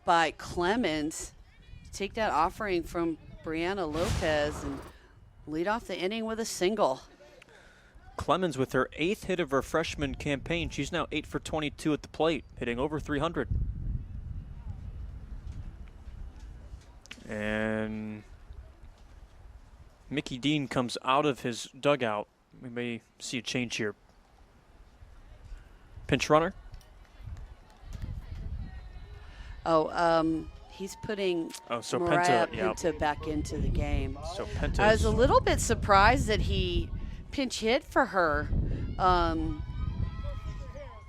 by Clemens to take that offering from Brianna Lopez and lead off the inning with a single. Clemens with her 8th hit of her freshman campaign. She's now 8 for 22 at the plate, hitting over 300. And Mickey Dean comes out of his dugout. We may see a change here. Pinch runner. He's putting So Mariah Penta, yeah. Penta back into the game. So Penta. I was a little bit surprised that he pinch hit for her,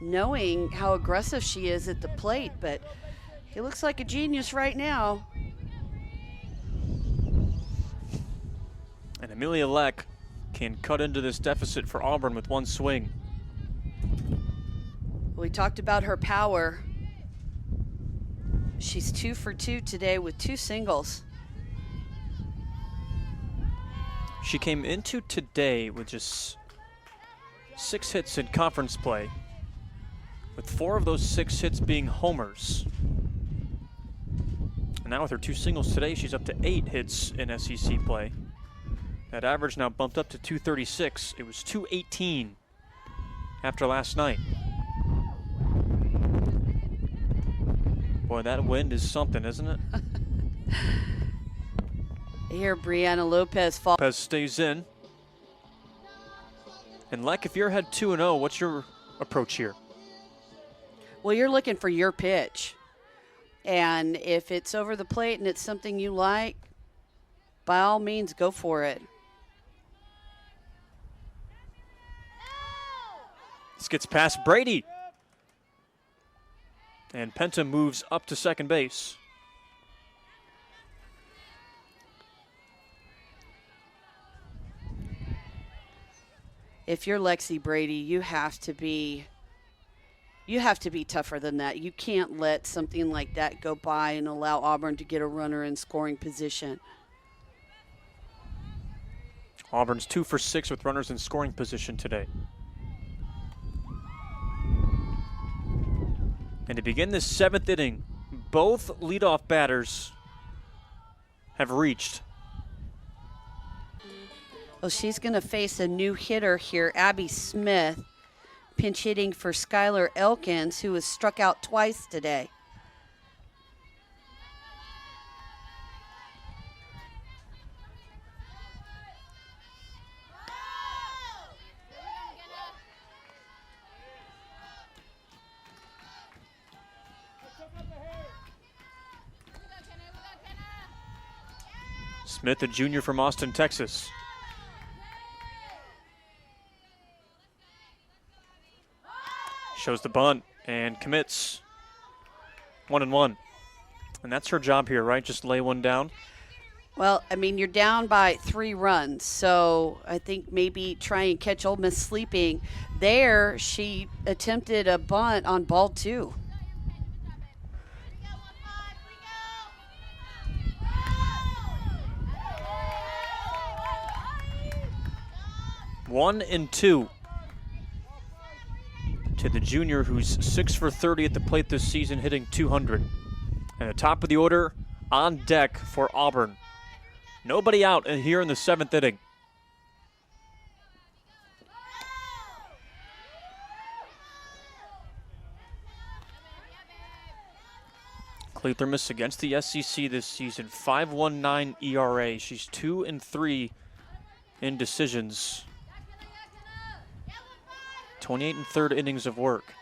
knowing how aggressive she is at the plate, but he looks like a genius right now. And Amelia Leck can cut into this deficit for Auburn with 1 swing. We talked about her power. She's 2 for 2 today with 2 singles. She came into today with just 6 hits in conference play, with 4 of those 6 hits being homers. And now with her 2 singles today, she's up to 8 hits in SEC play. That average now bumped up to 236. It was 218 after last night. Boy, that wind is something, isn't it? Here, Brianna Lopez fall. Lopez stays in. And Leck, if you're ahead 2-0, what's your approach here? Well, you're looking for your pitch. And if it's over the plate and it's something you like, by all means, go for it. This gets past Brady. And Penta moves up to second base. If you're Lexi Brady, you have to be tougher than that. You can't let something like that go by and allow Auburn to get a runner in scoring position. Auburn's 2 for 6 with runners in scoring position today. And to begin this 7th inning, both leadoff batters have reached. Well, she's going to face a new hitter here, Abby Smith, pinch hitting for Skylar Elkins, who was struck out twice today. Smith, a junior from Austin, Texas. Shows the bunt and commits. 1-1. And that's her job here, right? Just lay one down. Well, I mean, you're down by 3 runs, so I think maybe try and catch Ole Miss sleeping. There, she attempted a bunt on ball 2. One and two to the junior, who's 6 for 30 at the plate this season, hitting .200. And the top of the order on deck for Auburn. Nobody out here in the 7th inning. Cleathermos against the SEC this season, 5.19 ERA. She's 2-3 in decisions. 28 1/3 innings of work.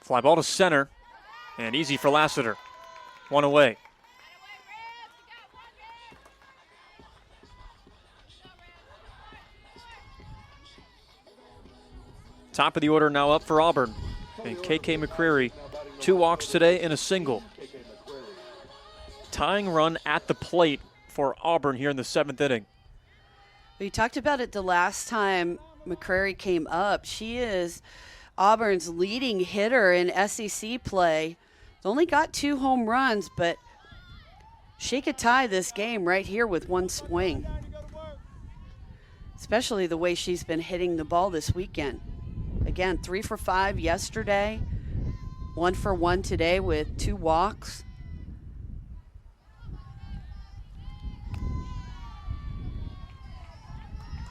Fly ball to center, and easy for Lassiter. 1 away. Top of the order now up for Auburn. And KK McCreary, 2 walks today and a single. Tying run at the plate for Auburn here in the 7th inning. We talked about it the last time McCreary came up. She is Auburn's leading hitter in SEC play. Only got 2 home runs, but she could tie this game right here with 1 swing. Especially the way she's been hitting the ball this weekend. Again, 3 for 5 yesterday, 1 for 1 today with 2 walks.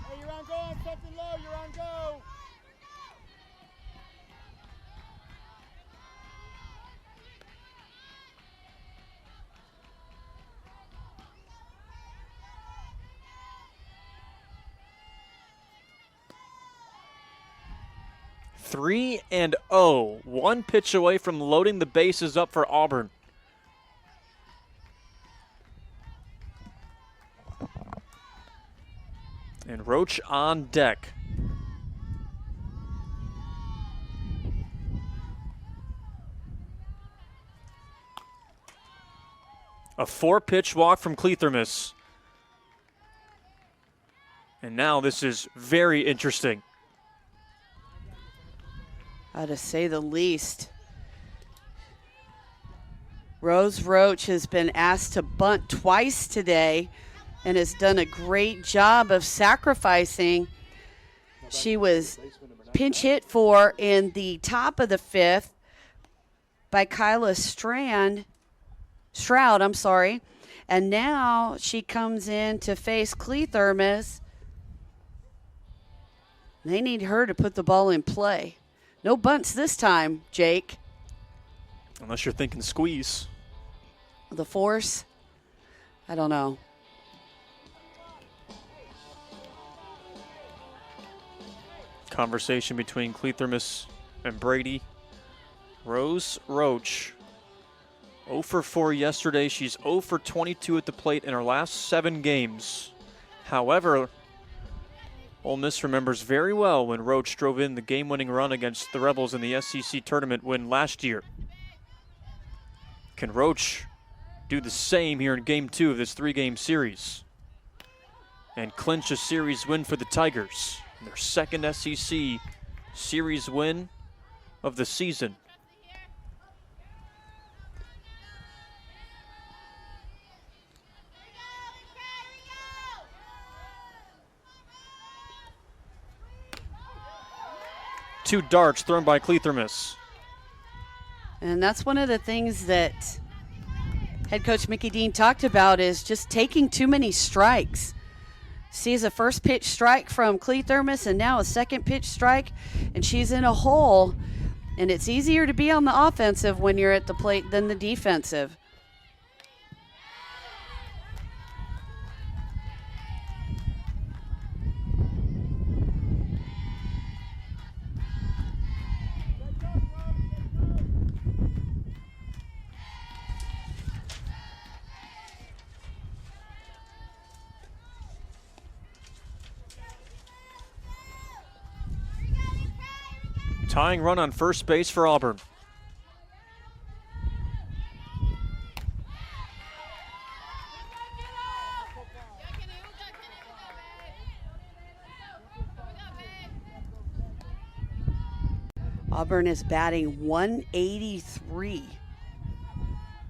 Hey, you're on go on something low. You're on go. Three and 0. 1 pitch away from loading the bases up for Auburn. And Roach on deck. A 4-pitch walk from Cleathermos. And now this is very interesting. To say the least. Rose Roach has been asked to bunt twice today and has done a great job of sacrificing. She was pinch hit for in the top of the 5th by Kyla Stroud, and now she comes in to face Cleathermos. They need her to put the ball in play. No bunts this time, Jake. Unless you're thinking squeeze. The force? I don't know. Conversation between Cleathermos and Brady. Rose Roach, 0 for 4 yesterday. She's 0 for 22 at the plate in her last 7 games. However, Ole Miss remembers very well when Roach drove in the game-winning run against the Rebels in the SEC tournament win last year. Can Roach do the same here in Game 2 of this 3-game series and clinch a series win for the Tigers? Their 2nd SEC series win of the season. Two darts thrown by Cleathermos. And that's one of the things that head coach Mickey Dean talked about is just taking too many strikes. Sees a first pitch strike from Cleathermos and now a second pitch strike, and she's in a hole. And it's easier to be on the offensive when you're at the plate than the defensive. Tying run on first base for Auburn. Auburn is batting 183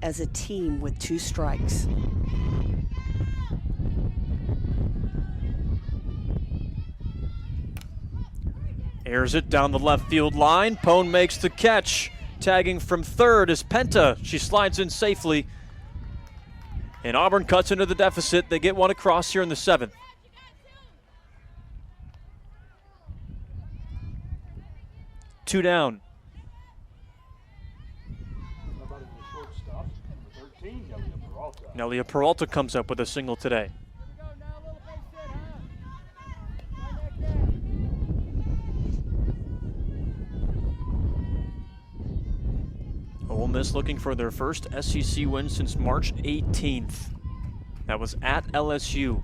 as a team with 2 strikes. Airs it down the left field line. Pone makes the catch. Tagging from third is Penta. She slides in safely. And Auburn cuts into the deficit. They get one across here in the 7th. Two down. How about in the shortstop, number 13, Nelia Peralta. Nelia Peralta comes up with a single today. Here we go now, little base hit, huh? Right back there. Ole Miss looking for their first SEC win since March 18th. That was at LSU.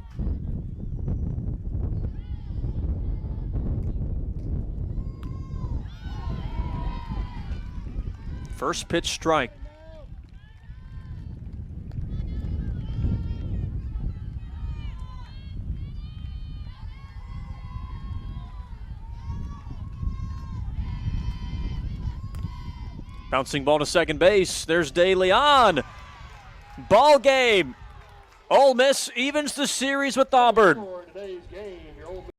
First pitch strike. Bouncing ball to second base. There's De Leon. Ball game. Ole Miss evens the series with Auburn. For today's game, your Ole Miss